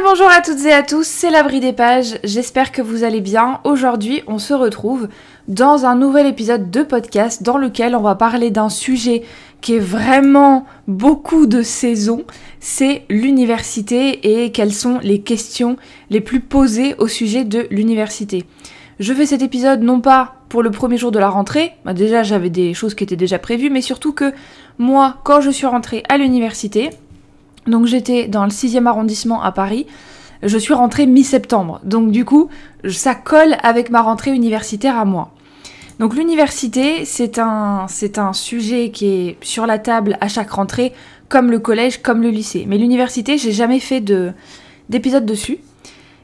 Bonjour à toutes et à tous, c'est l'Abri des Pages, j'espère que vous allez bien. Aujourd'hui, on se retrouve dans un nouvel épisode de podcast dans lequel on va parler d'un sujet qui est vraiment beaucoup de saison, c'est l'université et quelles sont les questions les plus posées au sujet de l'université. Je fais cet épisode non pas pour le premier jour de la rentrée, déjà j'avais des choses qui étaient déjà prévues, mais surtout que moi, quand je suis rentrée à l'université, donc j'étais dans le 6e arrondissement à Paris, je suis rentrée mi-septembre. Donc du coup, ça colle avec ma rentrée universitaire à moi. Donc l'université, c'est un sujet qui est sur la table à chaque rentrée, comme le collège, comme le lycée. Mais l'université, j'ai jamais fait d'épisode dessus.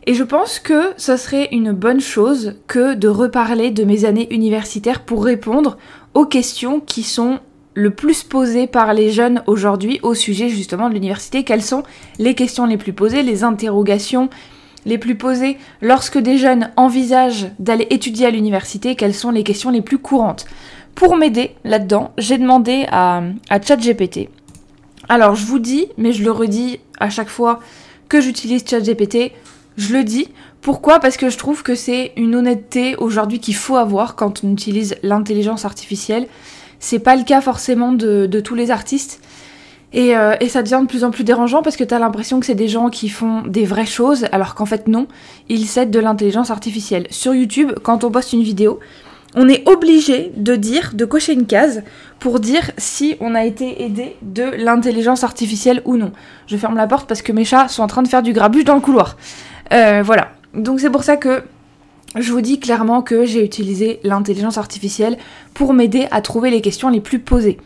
Et je pense que ce serait une bonne chose que de reparler de mes années universitaires pour répondre aux questions qui sont le plus posé par les jeunes aujourd'hui au sujet justement de l'université. Quelles sont les questions les plus posées, les interrogations les plus posées lorsque des jeunes envisagent d'aller étudier à l'université, quelles sont les questions les plus courantes. Pour m'aider là-dedans, j'ai demandé à ChatGPT. Alors je vous dis, mais je le redis à chaque fois que j'utilise ChatGPT, je le dis. Pourquoi ? Parce que je trouve que c'est une honnêteté aujourd'hui qu'il faut avoir quand on utilise l'intelligence artificielle. C'est pas le cas forcément de tous les artistes et ça devient de plus en plus dérangeant parce que t'as l'impression que c'est des gens qui font des vraies choses alors qu'en fait non, ils s'aident de l'intelligence artificielle. Sur YouTube, quand on poste une vidéo, on est obligé de cocher une case pour dire si on a été aidé de l'intelligence artificielle ou non. Je ferme la porte parce que mes chats sont en train de faire du grabuge dans le couloir. Voilà, donc c'est pour ça que je vous dis clairement que j'ai utilisé l'intelligence artificielle pour m'aider à trouver les questions les plus posées.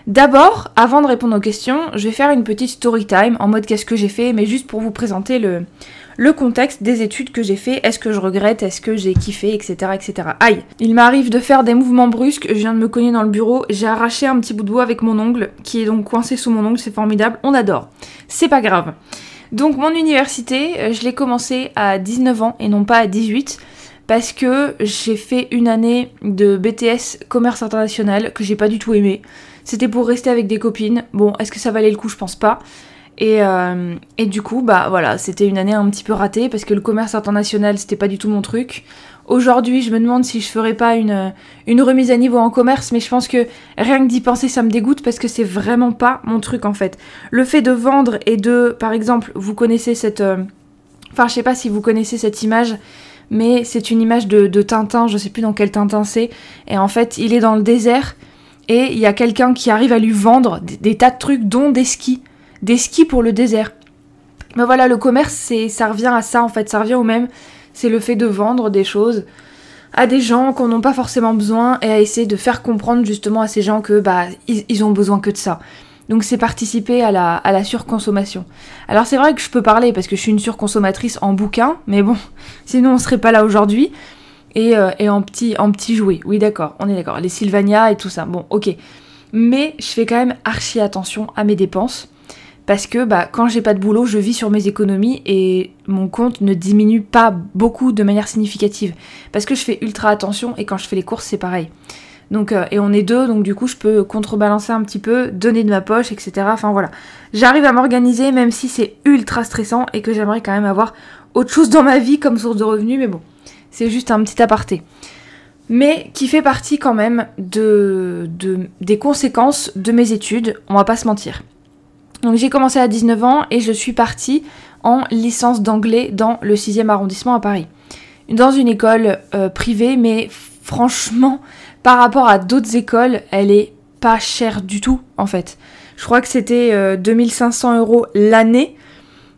D'abord, avant de répondre aux questions, je vais faire une petite story time en mode qu'est-ce que j'ai fait, mais juste pour vous présenter le contexte des études que j'ai fait, est-ce que je regrette, est-ce que j'ai kiffé, etc. etc. Aïe, il m'arrive de faire des mouvements brusques, je viens de me cogner dans le bureau, j'ai arraché un petit bout de bois avec mon ongle, qui est donc coincé sous mon ongle, c'est formidable, on adore. C'est pas grave. Donc mon université, je l'ai commencé à 19 ans et non pas à 18, parce que j'ai fait une année de BTS commerce international que j'ai pas du tout aimé. C'était pour rester avec des copines. Bon, est-ce que ça valait le coup ? Je pense pas. Et du coup, bah voilà, c'était une année un petit peu ratée parce que le commerce international, c'était pas du tout mon truc. Aujourd'hui, je me demande si je ferais pas une remise à niveau en commerce, mais je pense que rien que d'y penser, ça me dégoûte parce que c'est vraiment pas mon truc en fait. Le fait de vendre et de, par exemple, vous connaissez cette... Enfin, je sais pas si vous connaissez cette image, mais c'est une image de Tintin, je sais plus dans quel Tintin c'est, et en fait il est dans le désert, et il y a quelqu'un qui arrive à lui vendre des tas de trucs, dont des skis pour le désert. Mais voilà, le commerce, ça revient à ça en fait, ça revient au même, c'est le fait de vendre des choses à des gens qu'on n'a pas forcément besoin, et à essayer de faire comprendre justement à ces gens que bah ils ont besoin que de ça. Donc c'est participer à la surconsommation. Alors c'est vrai que je peux parler parce que je suis une surconsommatrice en bouquins, mais bon, sinon on serait pas là aujourd'hui. Et en petits jouets, oui d'accord, on est d'accord, les Sylvania et tout ça, bon ok. Mais je fais quand même archi attention à mes dépenses, parce que bah, quand j'ai pas de boulot, je vis sur mes économies et mon compte ne diminue pas beaucoup de manière significative. Parce que je fais ultra attention et quand je fais les courses c'est pareil. Donc, et on est deux, donc du coup je peux contrebalancer un petit peu, donner de ma poche, etc. Enfin voilà, j'arrive à m'organiser même si c'est ultra stressant et que j'aimerais quand même avoir autre chose dans ma vie comme source de revenus, mais bon, c'est juste un petit aparté. Mais qui fait partie quand même des conséquences de mes études, on va pas se mentir. Donc j'ai commencé à 19 ans et je suis partie en licence d'anglais dans le 6e arrondissement à Paris. Dans une école privée, mais franchement, par rapport à d'autres écoles, elle est pas chère du tout, en fait. Je crois que c'était 2500 € l'année.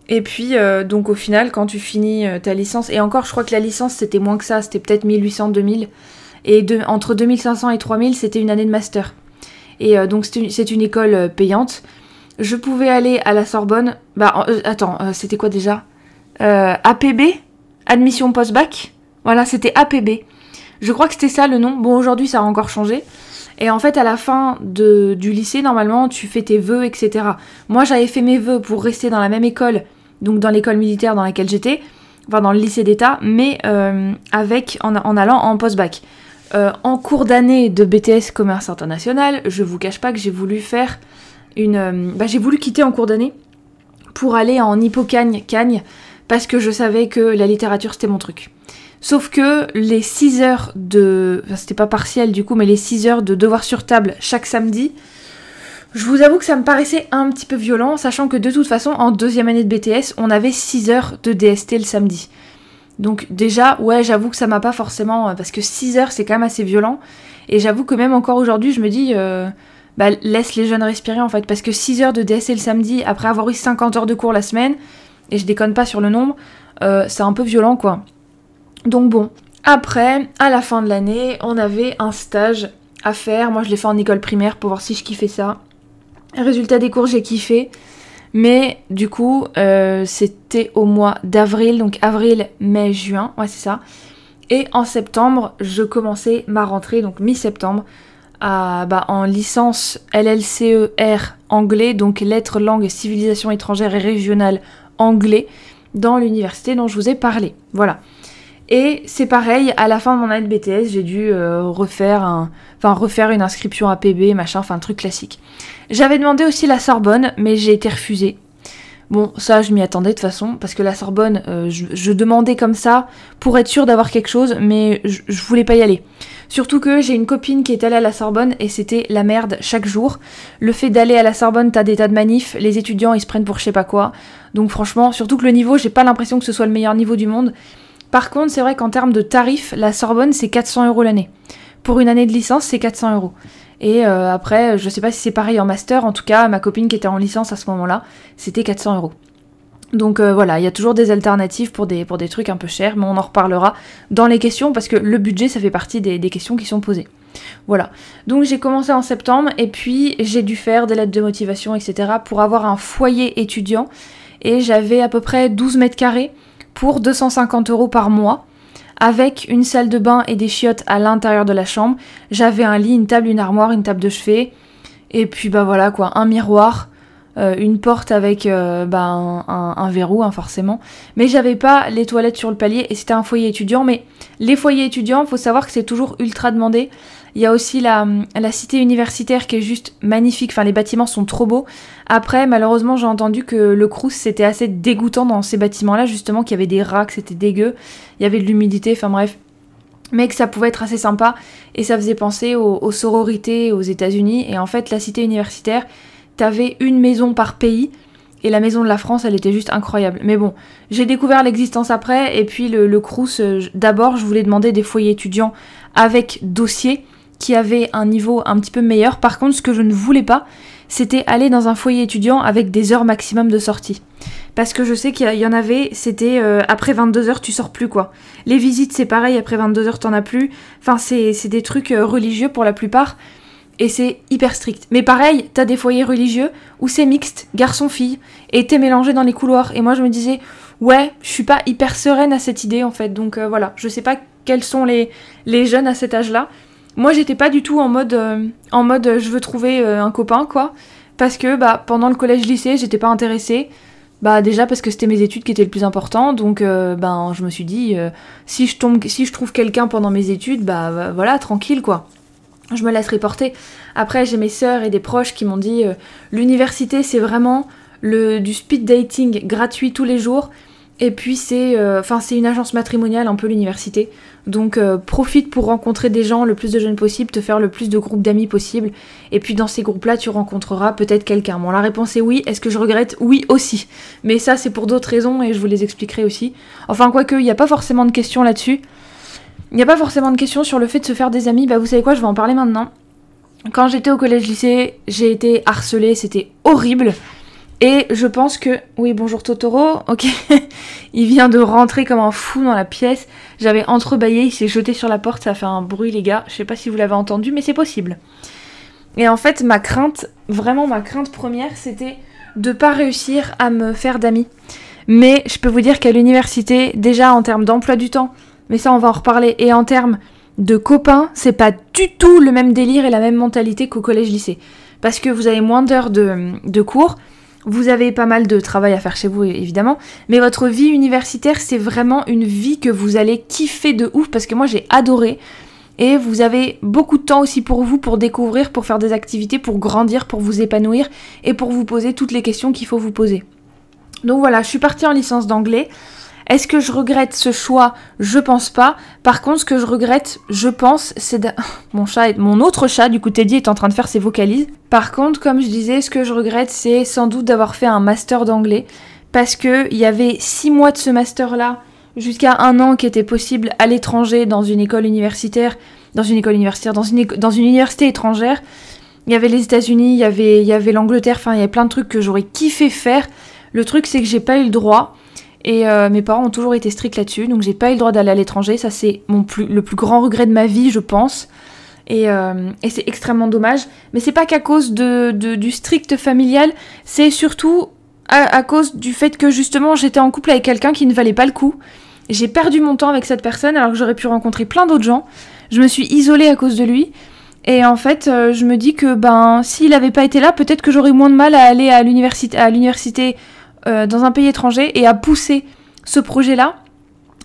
Et puis, donc au final, quand tu finis ta licence... Et encore, je crois que la licence, c'était moins que ça. C'était peut-être 1800, 2000. Et entre 2500 et 3000, c'était une année de master. Et donc, c'est une école payante. Je pouvais aller à la Sorbonne... c'était quoi déjà APB ? Admission post-bac ? Voilà, c'était APB. Je crois que c'était ça le nom. Bon, aujourd'hui, ça a encore changé. Et en fait, à la fin du lycée, normalement, tu fais tes vœux, etc. Moi, j'avais fait mes vœux pour rester dans la même école, donc dans l'école militaire dans laquelle j'étais, enfin dans le lycée d'État, mais en allant en post-bac. En cours d'année de BTS Commerce International, je vous cache pas que j'ai voulu faire j'ai voulu quitter en cours d'année pour aller en Hippocagne, parce que je savais que la littérature c'était mon truc. Sauf que les 6 heures de... Enfin, c'était pas partiel du coup, mais les 6 heures de devoir sur table chaque samedi, je vous avoue que ça me paraissait un petit peu violent, sachant que de toute façon, en 2e année de BTS, on avait 6 heures de DST le samedi. Donc déjà, ouais, j'avoue que ça m'a pas forcément... Parce que 6 heures, c'est quand même assez violent. Et j'avoue que même encore aujourd'hui, je me dis... laisse les jeunes respirer en fait. Parce que 6 heures de DST le samedi, après avoir eu 50 heures de cours la semaine, et je déconne pas sur le nombre, c'est un peu violent quoi. Donc bon, après, à la fin de l'année, on avait un stage à faire. Moi, je l'ai fait en école primaire pour voir si je kiffais ça. Résultat des cours, j'ai kiffé. Mais du coup, c'était au mois d'avril, donc avril, mai, juin, ouais c'est ça. Et en septembre, je commençais ma rentrée, donc mi-septembre, en licence LLCER anglais, donc lettres, langues, civilisations étrangères et régionales anglais, dans l'université dont je vous ai parlé. Voilà. Et c'est pareil, à la fin de mon année de BTS, j'ai dû refaire une inscription à PB, machin, enfin un truc classique. J'avais demandé aussi la Sorbonne, mais j'ai été refusée. Bon, ça je m'y attendais de toute façon, parce que la Sorbonne, je demandais comme ça pour être sûre d'avoir quelque chose, mais je voulais pas y aller. Surtout que j'ai une copine qui est allée à la Sorbonne et c'était la merde chaque jour. Le fait d'aller à la Sorbonne, t'as des tas de manifs, les étudiants ils se prennent pour je sais pas quoi. Donc franchement, surtout que le niveau, j'ai pas l'impression que ce soit le meilleur niveau du monde. Par contre, c'est vrai qu'en termes de tarifs, la Sorbonne, c'est 400 € l'année. Pour une année de licence, c'est 400 €. Et après, je sais pas si c'est pareil en master, en tout cas, ma copine qui était en licence à ce moment-là, c'était 400 €. Donc voilà, il y a toujours des alternatives pour des trucs un peu chers, mais on en reparlera dans les questions, parce que le budget, ça fait partie des questions qui sont posées. Voilà. Donc j'ai commencé en septembre, et puis j'ai dû faire des lettres de motivation, etc. pour avoir un foyer étudiant, et j'avais à peu près 12 mètres carrés, pour 250 € par mois, avec une salle de bain et des chiottes à l'intérieur de la chambre. J'avais un lit, une table, une armoire, une table de chevet, et puis bah voilà quoi, un miroir, une porte avec un verrou forcément. Mais j'avais pas les toilettes sur le palier, et c'était un foyer étudiant, mais les foyers étudiants, faut savoir que c'est toujours ultra demandé. Il y a aussi la cité universitaire qui est juste magnifique, enfin les bâtiments sont trop beaux. Après, malheureusement, j'ai entendu que le Crous c'était assez dégoûtant dans ces bâtiments-là, justement, qu'il y avait des rats, que c'était dégueu, il y avait de l'humidité, enfin bref. Mais que ça pouvait être assez sympa, et ça faisait penser aux sororités aux États-Unis. Et en fait, la cité universitaire, t'avais une maison par pays, et la maison de la France, elle était juste incroyable. Mais bon, j'ai découvert l'existence après, et puis le Crous, d'abord, je voulais demander des foyers étudiants avec dossier, qui avait un niveau un petit peu meilleur. Par contre, ce que je ne voulais pas, c'était aller dans un foyer étudiant avec des heures maximum de sortie. Parce que je sais qu'il y en avait, c'était après 22h, tu sors plus quoi. Les visites, c'est pareil, après 22h, t'en as plus. Enfin, c'est des trucs religieux pour la plupart. Et c'est hyper strict. Mais pareil, t'as des foyers religieux où c'est mixte, garçon-fille, et t'es mélangé dans les couloirs. Et moi, je me disais, ouais, je suis pas hyper sereine à cette idée en fait. Donc voilà, je sais pas quels sont les jeunes à cet âge-là. Moi, j'étais pas du tout en mode je veux trouver un copain, quoi. Parce que pendant le collège-lycée, j'étais pas intéressée. Déjà parce que c'était mes études qui étaient le plus important. Donc, je me suis dit, si je trouve quelqu'un pendant mes études, voilà, tranquille, quoi. Je me laisserai porter. Après, j'ai mes sœurs et des proches qui m'ont dit, l'université, c'est vraiment du speed dating gratuit tous les jours. Et puis c'est une agence matrimoniale un peu l'université, donc profite pour rencontrer des gens, le plus de jeunes possible, te faire le plus de groupes d'amis possible, et puis dans ces groupes-là tu rencontreras peut-être quelqu'un. Bon, la réponse est oui. Est-ce que je regrette? Oui aussi, mais ça c'est pour d'autres raisons et je vous les expliquerai aussi. Enfin quoique, il n'y a pas forcément de questions là-dessus, il n'y a pas forcément de questions sur le fait de se faire des amis. Vous savez quoi, je vais en parler maintenant. Quand j'étais au collège-lycée, j'ai été harcelée, c'était horrible. Et je pense que... Oui, bonjour Totoro, ok. Il vient de rentrer comme un fou dans la pièce. J'avais entrebâillé, il s'est jeté sur la porte, ça a fait un bruit les gars. Je sais pas si vous l'avez entendu, mais c'est possible. Et en fait, ma crainte première, c'était de pas réussir à me faire d'amis. Mais je peux vous dire qu'à l'université, déjà en termes d'emploi du temps, mais ça on va en reparler, et en termes de copains, c'est pas du tout le même délire et la même mentalité qu'au collège-lycée. Parce que vous avez moins d'heures de cours, vous avez pas mal de travail à faire chez vous, évidemment, mais votre vie universitaire, c'est vraiment une vie que vous allez kiffer de ouf, parce que moi, j'ai adoré. Et vous avez beaucoup de temps aussi pour vous, pour découvrir, pour faire des activités, pour grandir, pour vous épanouir, et pour vous poser toutes les questions qu'il faut vous poser. Donc voilà, je suis partie en licence d'anglais. Est-ce que je regrette ce choix? Je pense pas. Par contre, ce que je regrette, je pense, c'est mon autre chat, du coup Teddy est en train de faire ses vocalises. Par contre, comme je disais, ce que je regrette, c'est sans doute d'avoir fait un master d'anglais. Parce que il y avait 6 mois de ce master-là, jusqu'à 1 an qui était possible à l'étranger, dans une école universitaire, dans une université étrangère. Il y avait les États-Unis, il y avait l'Angleterre, enfin il y avait plein de trucs que j'aurais kiffé faire. Le truc, c'est que j'ai pas eu le droit. Et mes parents ont toujours été stricts là-dessus, donc j'ai pas eu le droit d'aller à l'étranger. Ça, c'est le plus grand regret de ma vie, je pense. Et c'est extrêmement dommage. Mais c'est pas qu'à cause du strict familial, c'est surtout à cause du fait que justement j'étais en couple avec quelqu'un qui ne valait pas le coup. J'ai perdu mon temps avec cette personne alors que j'aurais pu rencontrer plein d'autres gens. Je me suis isolée à cause de lui. Et en fait, je me dis que s'il avait pas été là, peut-être que j'aurais moins de mal à aller à l'université dans un pays étranger et à pousser ce projet-là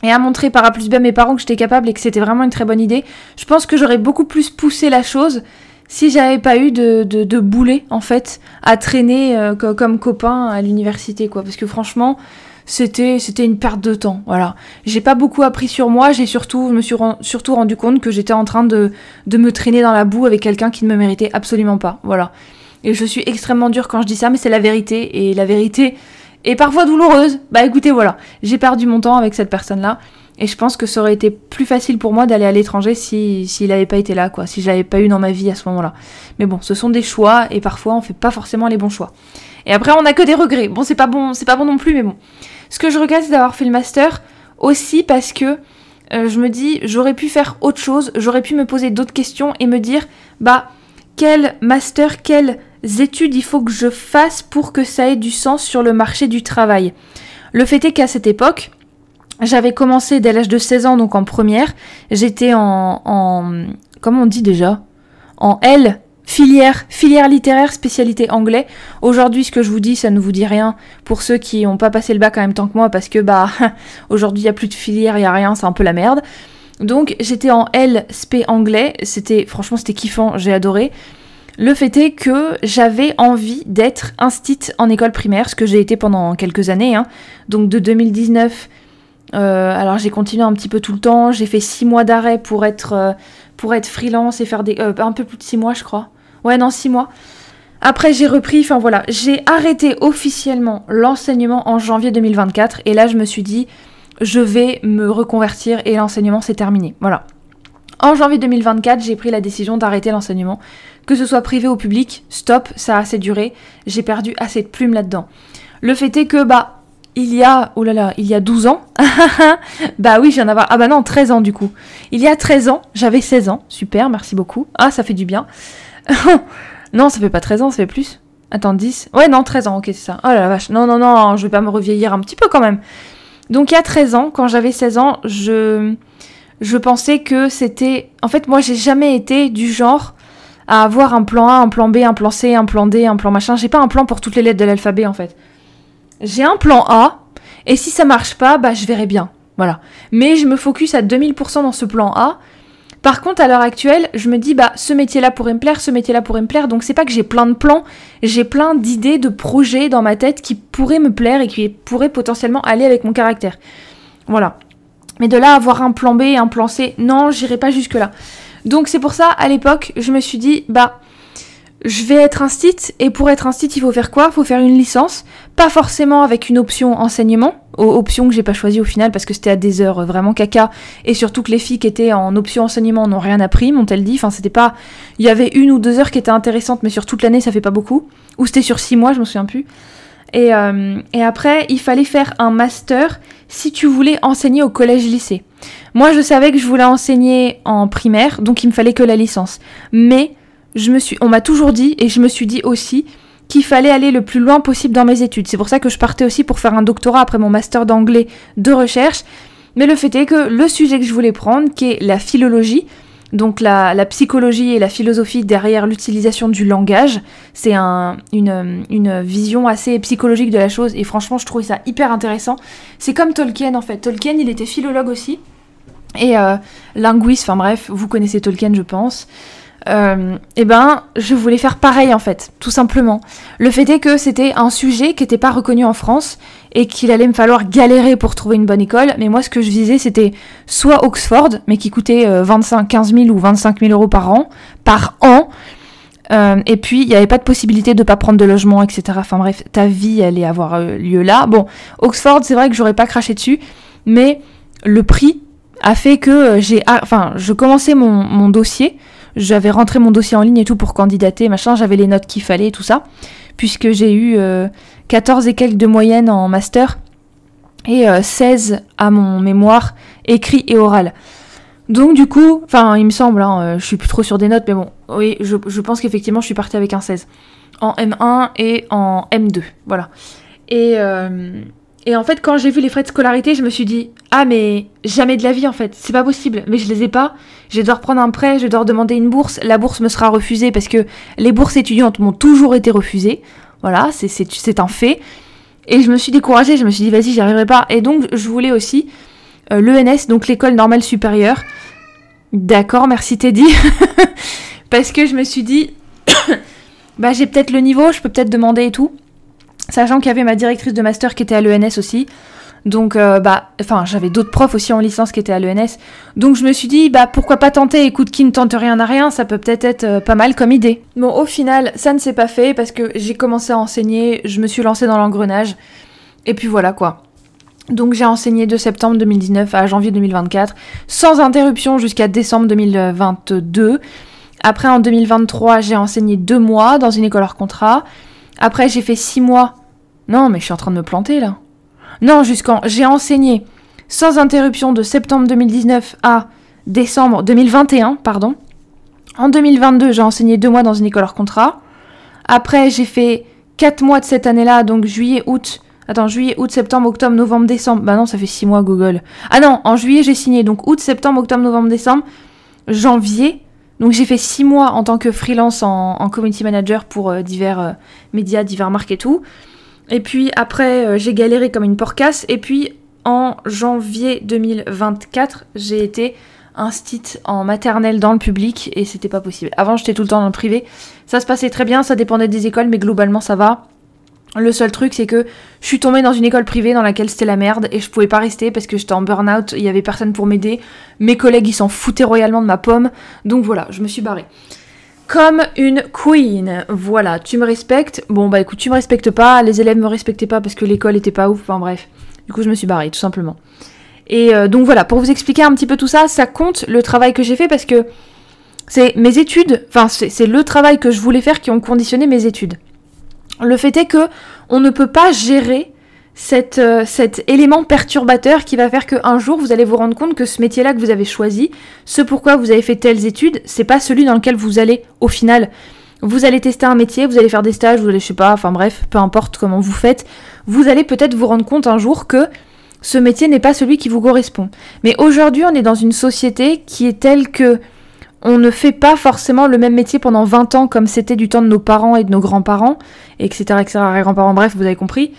et à montrer par A plus B à mes parents que j'étais capable et que c'était vraiment une très bonne idée. Je pense que j'aurais beaucoup plus poussé la chose si j'avais pas eu de boulet, en fait, à traîner comme copain à l'université, quoi. Parce que franchement, c'était une perte de temps, voilà. J'ai pas beaucoup appris sur moi, je me suis surtout rendu compte que j'étais en train de me traîner dans la boue avec quelqu'un qui ne me méritait absolument pas, voilà. Et je suis extrêmement dure quand je dis ça, mais c'est la vérité, et la vérité est parfois douloureuse. Bah écoutez, voilà, j'ai perdu mon temps avec cette personne-là, et je pense que ça aurait été plus facile pour moi d'aller à l'étranger s'il avait pas été là, quoi, si je l'avais pas eu dans ma vie à ce moment-là. Mais bon, ce sont des choix, et parfois on fait pas forcément les bons choix. Et après, on a que des regrets. Bon, c'est pas bon non plus, mais bon. Ce que je regrette, c'est d'avoir fait le master, aussi parce que je me dis, j'aurais pu faire autre chose, j'aurais pu me poser d'autres questions et me dire, quel master, quelles études il faut que je fasse pour que ça ait du sens sur le marché du travail. Le fait est qu'à cette époque, j'avais commencé dès l'âge de 16 ans, donc en première, j'étais comment on dit déjà? En L, filière littéraire, spécialité anglais. Aujourd'hui, ce que je vous dis, ça ne vous dit rien pour ceux qui n'ont pas passé le bac en même temps que moi, parce que aujourd'hui, il n'y a plus de filière, il n'y a rien, c'est un peu la merde. Donc, j'étais en L, spé anglais, franchement, c'était kiffant, j'ai adoré. Le fait est que j'avais envie d'être instite en école primaire, ce que j'ai été pendant quelques années, hein. Donc de 2019, alors j'ai continué un petit peu tout le temps, j'ai fait 6 mois d'arrêt pour être freelance et faire un peu plus de 6 mois je crois. Ouais non, 6 mois. Après j'ai repris, enfin voilà, j'ai arrêté officiellement l'enseignement en janvier 2024 et là je me suis dit je vais me reconvertir et l'enseignement c'est terminé, voilà. En janvier 2024, j'ai pris la décision d'arrêter l'enseignement, que ce soit privé ou public, stop, ça a assez duré, j'ai perdu assez de plumes là-dedans. Le fait est que, il y a 12 ans, oui, je viens d'avoir, 13 ans du coup. Il y a 13 ans, j'avais 16 ans, super, merci beaucoup. Ah, ça fait du bien. Non, ça fait pas 13 ans, ça fait plus. Attends, 10. Ouais, non, 13 ans, ok, c'est ça. Oh la vache, non, je vais pas me revieillir un petit peu quand même. Donc il y a 13 ans, quand j'avais 16 ans, je pensais que c'était... En fait, moi, j'ai jamais été du genre à avoir un plan A, un plan B, un plan C, un plan D, un plan machin. J'ai pas un plan pour toutes les lettres de l'alphabet, en fait. J'ai un plan A, et si ça marche pas, je verrai bien. Voilà. Mais je me focus à 2000% dans ce plan A. Par contre, à l'heure actuelle, je me dis, ce métier-là pourrait me plaire, ce métier-là pourrait me plaire. Donc, c'est pas que j'ai plein de plans, j'ai plein d'idées, de projets dans ma tête qui pourraient me plaire et qui pourraient potentiellement aller avec mon caractère. Voilà. Mais de là, avoir un plan B, un plan C, non, j'irai pas jusque-là. Donc c'est pour ça, à l'époque, je me suis dit, je vais être instite, et pour être instite, il faut faire quoi? Il faut faire une licence, pas forcément avec une option enseignement, option que j'ai pas choisie au final, parce que c'était à des heures vraiment caca, et surtout que les filles qui étaient en option enseignement n'ont rien appris, m'ont-elles dit, enfin c'était pas... Il y avait 1 ou 2 heures qui étaient intéressantes, mais sur toute l'année, ça fait pas beaucoup, ou c'était sur 6 mois, je me souviens plus. Et après, il fallait faire un master si tu voulais enseigner au collège-lycée. Moi, je savais que je voulais enseigner en primaire, donc il me fallait que la licence. Mais on m'a toujours dit, et je me suis dit aussi, qu'il fallait aller le plus loin possible dans mes études. C'est pour ça que je partais aussi pour faire un doctorat après mon master d'anglais de recherche. Mais le fait est que le sujet que je voulais prendre, qui est la philologie, donc la psychologie et la philosophie derrière l'utilisation du langage, c'est une vision assez psychologique de la chose et franchement je trouvais ça hyper intéressant. C'est comme Tolkien en fait. Tolkien il était philologue aussi et linguiste, enfin bref, vous connaissez Tolkien je pense. Je voulais faire pareil en fait, tout simplement. Le fait est que c'était un sujet qui n'était pas reconnu en France et qu'il allait me falloir galérer pour trouver une bonne école. Mais moi, ce que je visais, c'était soit Oxford, mais qui coûtait 15 000 ou 25 000 euros par an. Et puis, il n'y avait pas de possibilité de ne pas prendre de logement, etc. Enfin bref, ta vie allait avoir lieu là. Bon, Oxford, c'est vrai que j'aurais pas craché dessus, mais le prix a fait que je commençais mon dossier. J'avais rentré mon dossier en ligne et tout pour candidater, machin. J'avais les notes qu'il fallait et tout ça, puisque j'ai eu 14 et quelques de moyenne en master et 16 à mon mémoire écrit et oral. Donc du coup, il me semble, je suis plus trop sur des notes, mais bon, oui, je pense qu'effectivement je suis partie avec un 16 en M1 et en M2, voilà. Et en fait, quand j'ai vu les frais de scolarité, je me suis dit, ah mais jamais de la vie en fait, c'est pas possible, mais je les ai pas, je vais devoir prendre un prêt, je vais devoir demander une bourse, la bourse me sera refusée parce que les bourses étudiantes m'ont toujours été refusées, voilà, c'est un fait. Et je me suis découragée, je me suis dit, vas-y, j'y arriverai pas. Et donc, je voulais aussi l'ENS, donc l'école normale supérieure. D'accord, merci Teddy. Parce que je me suis dit, j'ai peut-être le niveau, je peux peut-être demander et tout. Sachant qu'il y avait ma directrice de master qui était à l'ENS aussi. Donc, j'avais d'autres profs aussi en licence qui étaient à l'ENS. Donc, je me suis dit, pourquoi pas tenter, écoute, qui ne tente rien n'a rien, ça peut peut-être être pas mal comme idée. Bon, au final, ça ne s'est pas fait parce que j'ai commencé à enseigner, je me suis lancée dans l'engrenage. Et puis voilà, quoi. Donc, j'ai enseigné de septembre 2019 à janvier 2024, sans interruption jusqu'à décembre 2022. Après, en 2023, j'ai enseigné 2 mois dans une école hors contrat. Après, j'ai fait 6 mois. Non, mais je suis en train de me planter, là. Non, j'ai enseigné sans interruption de septembre 2019 à décembre 2021, pardon. En 2022, j'ai enseigné 2 mois dans une école hors contrat. Après, j'ai fait 4 mois de cette année-là, donc juillet, août, septembre, octobre, novembre, décembre. Bah non, ça fait 6 mois, Google. Ah non, en juillet, j'ai signé, donc août, septembre, octobre, novembre, décembre, janvier. Donc j'ai fait 6 mois en tant que freelance en community manager pour divers médias, divers marques et tout. Et puis après, j'ai galéré comme une porcasse. Et puis en janvier 2024, j'ai été instite en maternelle dans le public et c'était pas possible. Avant, j'étais tout le temps dans le privé. Ça se passait très bien, ça dépendait des écoles, mais globalement, ça va. Le seul truc, c'est que je suis tombée dans une école privée dans laquelle c'était la merde et je pouvais pas rester parce que j'étais en burn-out, il y avait personne pour m'aider. Mes collègues, ils s'en foutaient royalement de ma pomme. Donc voilà, je me suis barrée. Comme une queen. Voilà, tu me respectes. Bon, écoute, tu me respectes pas, les élèves me respectaient pas parce que l'école était pas ouf, enfin bref. Du coup, je me suis barrée, tout simplement. Et donc voilà, pour vous expliquer un petit peu tout ça, ça compte le travail que j'ai fait parce que c'est mes études, c'est le travail que je voulais faire qui ont conditionné mes études. Le fait est que on ne peut pas gérer cet élément perturbateur qui va faire qu'un jour vous allez vous rendre compte que ce métier-là que vous avez choisi, ce pourquoi vous avez fait telles études, c'est pas celui dans lequel vous allez au final. Vous allez tester un métier, vous allez faire des stages, vous allez, je sais pas, enfin bref, peu importe comment vous faites, vous allez peut-être vous rendre compte un jour que ce métier n'est pas celui qui vous correspond. Mais aujourd'hui, on est dans une société qui est telle que on ne fait pas forcément le même métier pendant 20 ans comme c'était du temps de nos parents et de nos grands-parents, etc., grands-parents, bref, vous avez compris.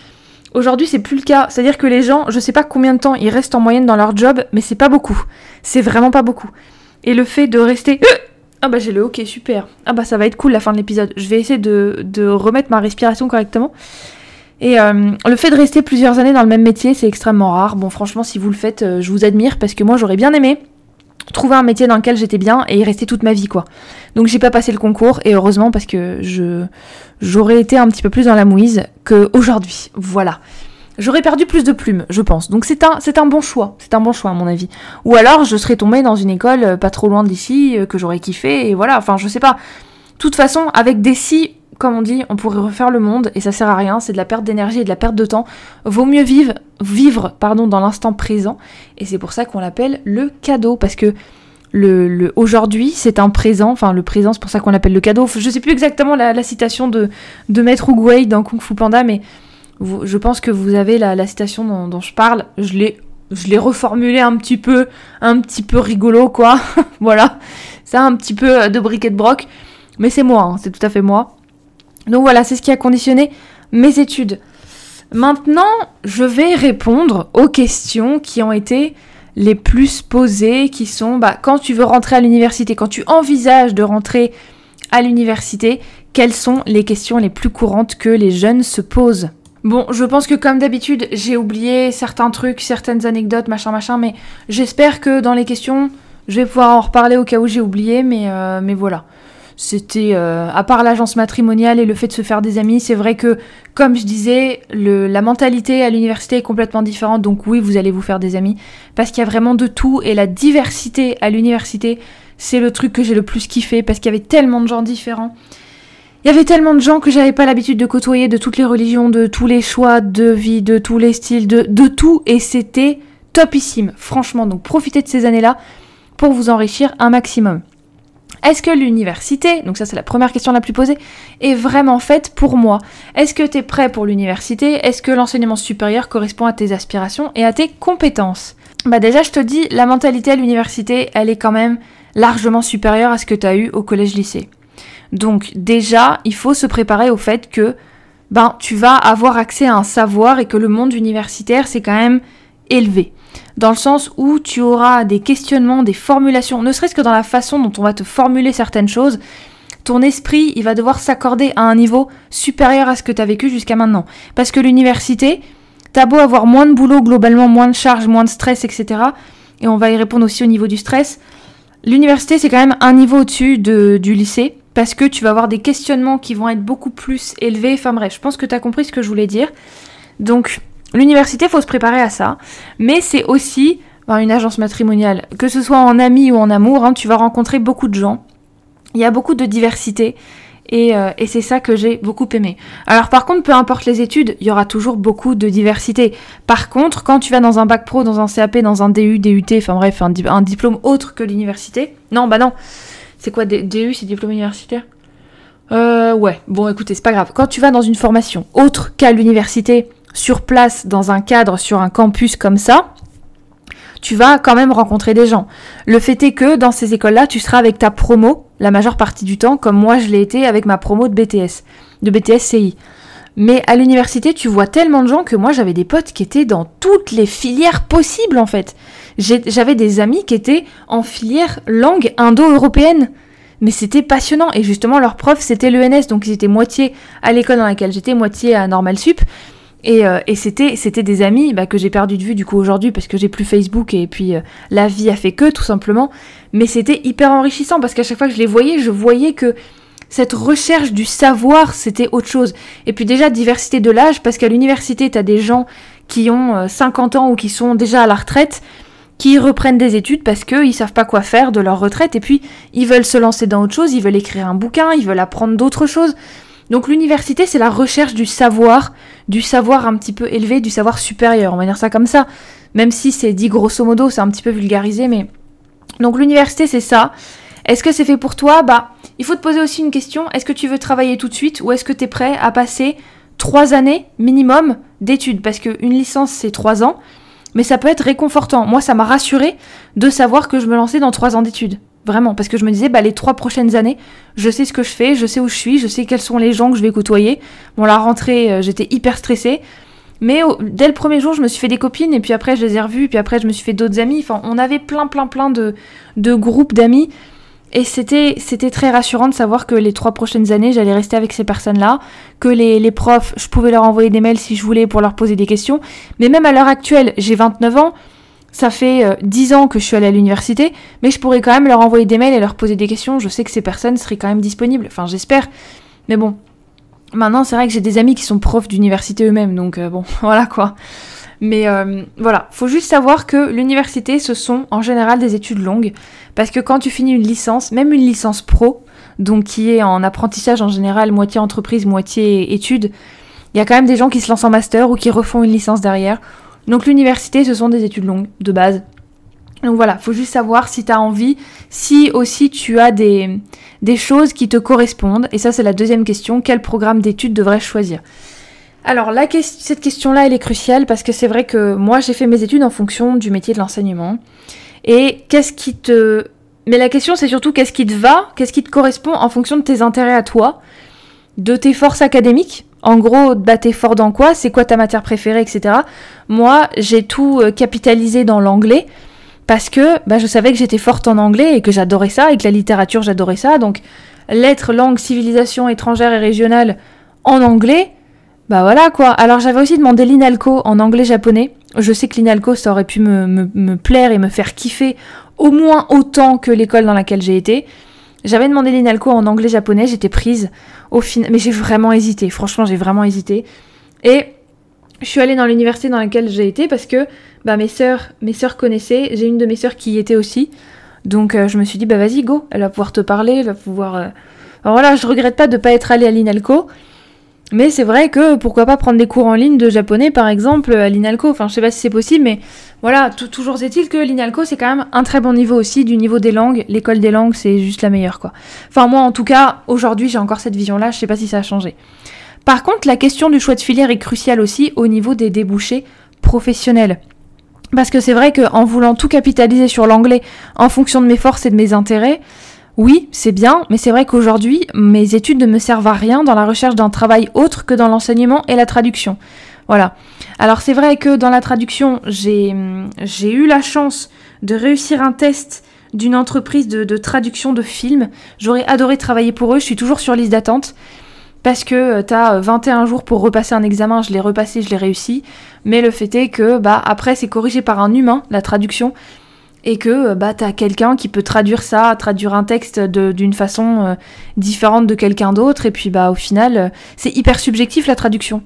Aujourd'hui, c'est plus le cas. C'est-à-dire que les gens, je sais pas combien de temps ils restent en moyenne dans leur job, mais c'est pas beaucoup. C'est vraiment pas beaucoup. Et le fait de rester... j'ai le hockey, super. Ça va être cool la fin de l'épisode. Je vais essayer de remettre ma respiration correctement. Et le fait de rester plusieurs années dans le même métier, c'est extrêmement rare. Bon, franchement, si vous le faites, je vous admire parce que moi, j'aurais bien aimé trouver un métier dans lequel j'étais bien et y rester toute ma vie, quoi. Donc j'ai pas passé le concours et heureusement parce que j'aurais été un petit peu plus dans la mouise qu'aujourd'hui. Voilà. J'aurais perdu plus de plumes, je pense. Donc c'est un bon choix. C'est un bon choix à mon avis. Ou alors je serais tombée dans une école pas trop loin d'ici que j'aurais kiffé et voilà. Enfin je sais pas. De toute façon avec des si, comme on dit, on pourrait refaire le monde et ça sert à rien. C'est de la perte d'énergie et de la perte de temps. Vaut mieux vivre dans l'instant présent. Et c'est pour ça qu'on l'appelle le cadeau parce que le aujourd'hui c'est un présent, enfin le présent c'est pour ça qu'on l'appelle le cadeau. Je sais plus exactement la citation de Maître Oogway dans Kung Fu Panda, mais je pense que vous avez la citation dont je parle. Je l'ai reformulée un petit peu rigolo quoi. Voilà, ça un petit peu de briquet de broc, mais c'est moi, c'est tout à fait moi. Donc voilà, c'est ce qui a conditionné mes études. Maintenant, je vais répondre aux questions qui ont été les plus posées, qui sont quand tu veux rentrer à l'université, quand tu envisages de rentrer à l'université, quelles sont les questions les plus courantes que les jeunes se posent ? Bon, je pense que comme d'habitude, j'ai oublié certains trucs, certaines anecdotes, machin, mais j'espère que dans les questions, je vais pouvoir en reparler au cas où j'ai oublié, mais voilà. C'était, à part l'agence matrimoniale et le fait de se faire des amis, c'est vrai que, comme je disais, la mentalité à l'université est complètement différente, donc oui, vous allez vous faire des amis, parce qu'il y a vraiment de tout, et la diversité à l'université, c'est le truc que j'ai le plus kiffé, parce qu'il y avait tellement de gens différents. Il y avait tellement de gens que j'avais pas l'habitude de côtoyer, de toutes les religions, de tous les choix de vie, de tous les styles, de tout, et c'était topissime, franchement, donc profitez de ces années-là pour vous enrichir un maximum. Est-ce que l'université, donc ça c'est la première question la plus posée, est vraiment faite pour moi? Est-ce que t'es prêt pour l'université? Est-ce que l'enseignement supérieur correspond à tes aspirations et à tes compétences? Bah déjà je te dis, la mentalité à l'université, elle est quand même largement supérieure à ce que t'as eu au collège-lycée. Donc déjà, il faut se préparer au fait que tu vas avoir accès à un savoir et que le monde universitaire c'est quand même élevé. Dans le sens où tu auras des questionnements, des formulations, ne serait-ce que dans la façon dont on va te formuler certaines choses, ton esprit, il va devoir s'accorder à un niveau supérieur à ce que tu as vécu jusqu'à maintenant. Parce que l'université, t'as beau avoir moins de boulot, globalement moins de charges, moins de stress, etc. Et on va y répondre aussi au niveau du stress. L'université, c'est quand même un niveau au-dessus du lycée, parce que tu vas avoir des questionnements qui vont être beaucoup plus élevés. Enfin bref, je pense que tu as compris ce que je voulais dire. Donc, l'université, il faut se préparer à ça, mais c'est aussi une agence matrimoniale. Que ce soit en ami ou en amour, tu vas rencontrer beaucoup de gens. Il y a beaucoup de diversité et c'est ça que j'ai beaucoup aimé. Alors par contre, peu importe les études, il y aura toujours beaucoup de diversité. Par contre, quand tu vas dans un bac pro, dans un CAP, dans un DU, DUT, enfin bref, un diplôme autre que l'université... Non. C'est quoi DU, c'est diplôme universitaire ? Ouais, bon écoutez, c'est pas grave. Quand tu vas dans une formation autre qu'à l'université, sur place, dans un cadre, sur un campus comme ça, tu vas quand même rencontrer des gens. Le fait est que dans ces écoles-là, tu seras avec ta promo la majeure partie du temps, comme moi je l'ai été avec ma promo de BTS CI. Mais à l'université, tu vois tellement de gens que moi j'avais des potes qui étaient dans toutes les filières possibles en fait. J'avais des amis qui étaient en filière langue indo-européenne. Mais c'était passionnant. Et justement, leur prof, c'était l'ENS. Donc ils étaient moitié à l'école dans laquelle j'étais, moitié à Normal Sup. Et c'était des amis que j'ai perdu de vue du coup aujourd'hui parce que j'ai plus Facebook et puis la vie a fait que tout simplement. Mais c'était hyper enrichissant parce qu'à chaque fois que je les voyais, je voyais que cette recherche du savoir, c'était autre chose. Et puis déjà, diversité de l'âge, parce qu'à l'université, t'as des gens qui ont 50 ans ou qui sont déjà à la retraite, qui reprennent des études parce qu'ils savent pas quoi faire de leur retraite et puis ils veulent se lancer dans autre chose, ils veulent écrire un bouquin, ils veulent apprendre d'autres choses. Donc l'université, c'est la recherche du savoir un petit peu élevé, du savoir supérieur, on va dire ça comme ça. Même si c'est dit grosso modo, c'est un petit peu vulgarisé, mais... Donc l'université, c'est ça. Est-ce que c'est fait pour toi ? Il faut te poser aussi une question. Est-ce que tu veux travailler tout de suite ou est-ce que tu es prêt à passer 3 années minimum d'études ? Parce qu'une licence, c'est 3 ans, mais ça peut être réconfortant. Moi, ça m'a rassurée de savoir que je me lançais dans 3 ans d'études. Vraiment, parce que je me disais, les 3 prochaines années, je sais ce que je fais, je sais où je suis, je sais quels sont les gens que je vais côtoyer. Bon, la rentrée, j'étais hyper stressée. Mais dès le premier jour, je me suis fait des copines, et puis après, je les ai revues, puis après, je me suis fait d'autres amis. Enfin, on avait plein de groupes d'amis. Et c'était très rassurant de savoir que les 3 prochaines années, j'allais rester avec ces personnes-là, que les profs, je pouvais leur envoyer des mails si je voulais pour leur poser des questions. Mais même à l'heure actuelle, j'ai 29 ans, ça fait 10 ans que je suis allée à l'université, mais je pourrais quand même leur envoyer des mails et leur poser des questions. Je sais que ces personnes seraient quand même disponibles, enfin j'espère. Mais bon, maintenant c'est vrai que j'ai des amis qui sont profs d'université eux-mêmes, donc bon, voilà quoi. Mais voilà, faut juste savoir que l'université, ce sont en général des études longues, parce que quand tu finis une licence, même une licence pro, donc qui est en apprentissage en général, moitié entreprise, moitié études, il y a quand même des gens qui se lancent en master ou qui refont une licence derrière. Donc l'université, ce sont des études longues, de base. Donc voilà, faut juste savoir si tu as envie, si aussi tu as des choses qui te correspondent. Et ça, c'est la deuxième question, quel programme d'études devrais-je choisir ? Alors cette question-là, elle est cruciale parce que c'est vrai que moi, j'ai fait mes études en fonction du métier de l'enseignement. Et Mais la question, c'est surtout qu'est-ce qui te va, qu'est-ce qui te correspond en fonction de tes intérêts à toi, de tes forces académiques. En gros, t'es fort dans quoi ? C'est quoi ta matière préférée, etc. Moi, j'ai tout capitalisé dans l'anglais parce que je savais que j'étais forte en anglais et que j'adorais ça et que la littérature, j'adorais ça. Donc, lettres, langue, civilisation étrangère et régionale en anglais, bah voilà quoi. Alors j'avais aussi demandé l'INALCO en anglais-japonais. Je sais que l'INALCO, ça aurait pu me plaire et me faire kiffer au moins autant que l'école dans laquelle j'ai été. J'avais demandé l'INALCO en anglais-japonais, j'étais prise au final, mais j'ai vraiment hésité, franchement j'ai vraiment hésité. Et je suis allée dans l'université dans laquelle j'ai été parce que bah, mes sœurs connaissaient, j'ai une de mes sœurs qui y était aussi. Donc je me suis dit, bah vas-y go, elle va pouvoir te parler, elle va pouvoir... Alors voilà, je regrette pas de pas être allée à l'INALCO, mais c'est vrai que pourquoi pas prendre des cours en ligne de japonais par exemple à l'INALCO, enfin je sais pas si c'est possible, mais voilà, toujours est-il que l'INALCO c'est quand même un très bon niveau aussi, du niveau des langues, l'école des langues c'est juste la meilleure quoi. Enfin moi en tout cas, aujourd'hui j'ai encore cette vision-là, je sais pas si ça a changé. Par contre, la question du choix de filière est cruciale aussi au niveau des débouchés professionnels. Parce que c'est vrai qu'en voulant tout capitaliser sur l'anglais en fonction de mes forces et de mes intérêts, oui, c'est bien, mais c'est vrai qu'aujourd'hui, mes études ne me servent à rien dans la recherche d'un travail autre que dans l'enseignement et la traduction. Voilà. Alors c'est vrai que dans la traduction, j'ai eu la chance de réussir un test d'une entreprise de traduction de films. J'aurais adoré travailler pour eux, je suis toujours sur liste d'attente. Parce que t'as 21 jours pour repasser un examen, je l'ai repassé, je l'ai réussi. Mais le fait est que, bah, après, c'est corrigé par un humain, la traduction. Et que, bah, t'as quelqu'un qui peut traduire ça, traduire un texte d'une façon différente de quelqu'un d'autre. Et puis, bah, au final, c'est hyper subjectif, la traduction.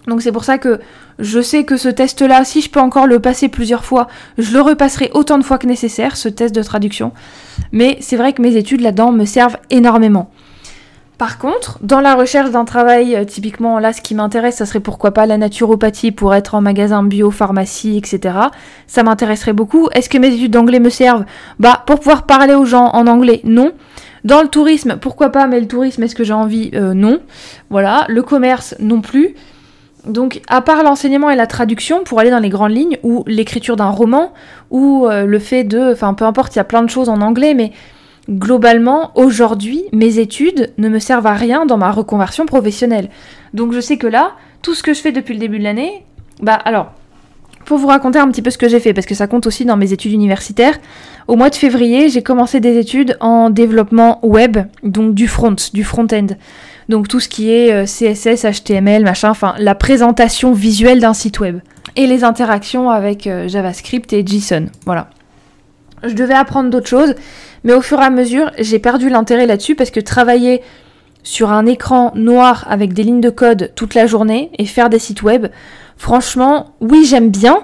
Donc c'est pour ça que je sais que ce test-là, si je peux encore le passer plusieurs fois, je le repasserai autant de fois que nécessaire, ce test de traduction. Mais c'est vrai que mes études là-dedans me servent énormément. Par contre, dans la recherche d'un travail, typiquement là ce qui m'intéresse, ça serait pourquoi pas la naturopathie pour être en magasin bio, pharmacie, etc. Ça m'intéresserait beaucoup. Est-ce que mes études d'anglais me servent? Bah, pour pouvoir parler aux gens en anglais, non. Dans le tourisme, pourquoi pas, mais le tourisme, est-ce que j'ai envie? Non. Voilà. Le commerce, non plus. Donc, à part l'enseignement et la traduction, pour aller dans les grandes lignes, ou l'écriture d'un roman, ou le fait de... Enfin, peu importe, il y a plein de choses en anglais, mais... Globalement, aujourd'hui, mes études ne me servent à rien dans ma reconversion professionnelle. Donc je sais que là, tout ce que je fais depuis le début de l'année, bah alors, pour vous raconter un petit peu ce que j'ai fait, parce que ça compte aussi dans mes études universitaires, au mois de février, j'ai commencé des études en développement web, donc du front-end. Donc tout ce qui est CSS, HTML, machin, enfin la présentation visuelle d'un site web. Et les interactions avec JavaScript et JSON, voilà. Je devais apprendre d'autres choses, mais au fur et à mesure, j'ai perdu l'intérêt là-dessus parce que travailler sur un écran noir avec des lignes de code toute la journée et faire des sites web, franchement, oui, j'aime bien,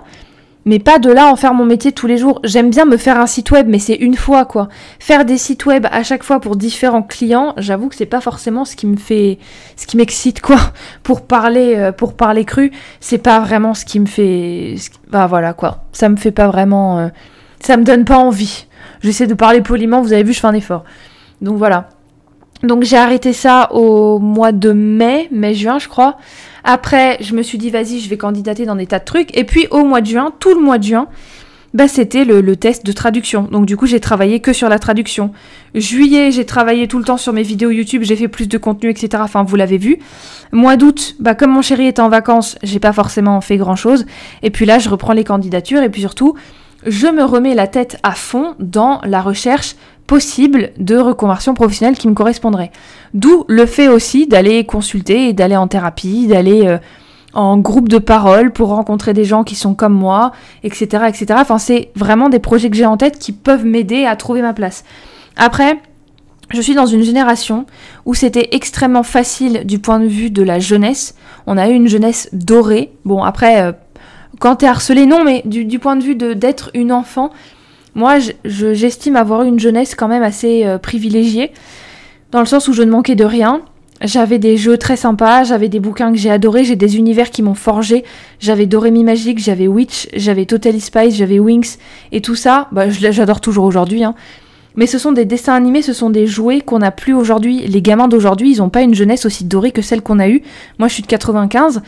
mais pas de là en faire mon métier tous les jours. J'aime bien me faire un site web, mais c'est une fois, quoi. Faire des sites web à chaque fois pour différents clients, j'avoue que c'est pas forcément ce qui m'excite, quoi. Pour parler cru, c'est pas vraiment ce qui me fait... Bah voilà, quoi. Ça me fait pas vraiment... Ça me donne pas envie. J'essaie de parler poliment, vous avez vu, je fais un effort. Donc voilà. Donc j'ai arrêté ça au mois de mai-juin, je crois. Après, je me suis dit, vas-y, je vais candidater dans des tas de trucs. Et puis au mois de juin, tout le mois de juin, bah c'était le test de traduction. Donc du coup, j'ai travaillé que sur la traduction. Juillet, j'ai travaillé tout le temps sur mes vidéos YouTube, j'ai fait plus de contenu, etc. Enfin, vous l'avez vu. Mois d'août, bah comme mon chéri était en vacances, j'ai pas forcément fait grand-chose. Et puis là, je reprends les candidatures et puis surtout... je me remets la tête à fond dans la recherche possible de reconversion professionnelle qui me correspondrait. D'où le fait aussi d'aller consulter et d'aller en thérapie, d'aller en groupe de parole pour rencontrer des gens qui sont comme moi, etc., etc. Enfin, c'est vraiment des projets que j'ai en tête qui peuvent m'aider à trouver ma place. Après, je suis dans une génération où c'était extrêmement facile du point de vue de la jeunesse. On a eu une jeunesse dorée. Bon, après... quand t'es harcelé, non, mais du point de vue d'être une enfant, moi, j'estime avoir eu une jeunesse quand même assez privilégiée, dans le sens où je ne manquais de rien. J'avais des jeux très sympas, j'avais des bouquins que j'ai adorés, j'ai des univers qui m'ont forgé. J'avais Dorémy Magique, j'avais Witch, j'avais Totally Spies, j'avais Winx, et tout ça, bah, j'adore toujours aujourd'hui, hein. Mais ce sont des dessins animés, ce sont des jouets qu'on n'a plus aujourd'hui. Les gamins d'aujourd'hui, ils n'ont pas une jeunesse aussi dorée que celle qu'on a eue. Moi, je suis de 95,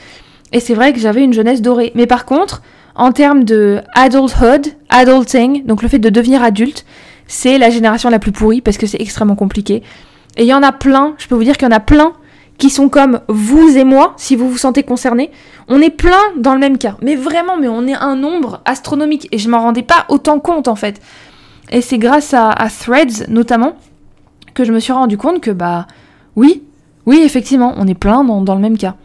et c'est vrai que j'avais une jeunesse dorée. Mais par contre, en termes de adulthood, adulting, donc le fait de devenir adulte, c'est la génération la plus pourrie parce que c'est extrêmement compliqué. Et il y en a plein, je peux vous dire qu'il y en a plein qui sont comme vous et moi, si vous vous sentez concernés. On est plein dans le même cas. Mais vraiment, mais on est un nombre astronomique. Et je m'en rendais pas autant compte en fait. Et c'est grâce à Threads notamment que je me suis rendu compte que bah oui, effectivement, on est plein dans le même cas.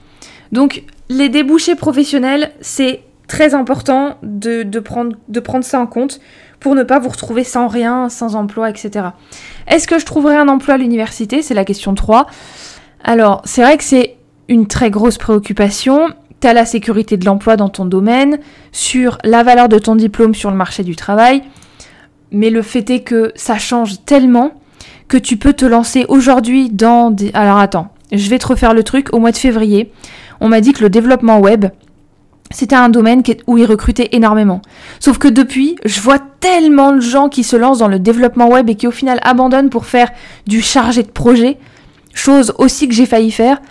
Donc les débouchés professionnels, c'est très important de prendre ça en compte pour ne pas vous retrouver sans rien, sans emploi, etc. Est-ce que je trouverai un emploi à l'université? C'est la question 3. Alors, c'est vrai que c'est une très grosse préoccupation. Tu as la sécurité de l'emploi dans ton domaine, sur la valeur de ton diplôme sur le marché du travail, mais le fait est que ça change tellement que tu peux te lancer aujourd'hui dans des... Alors attends, je vais te refaire le truc. Au mois de février, on m'a dit que le développement web, c'était un domaine où ils recrutaient énormément. Sauf que depuis, je vois tellement de gens qui se lancent dans le développement web et qui au final abandonnent pour faire du chargé de projet, chose aussi que j'ai failli faire.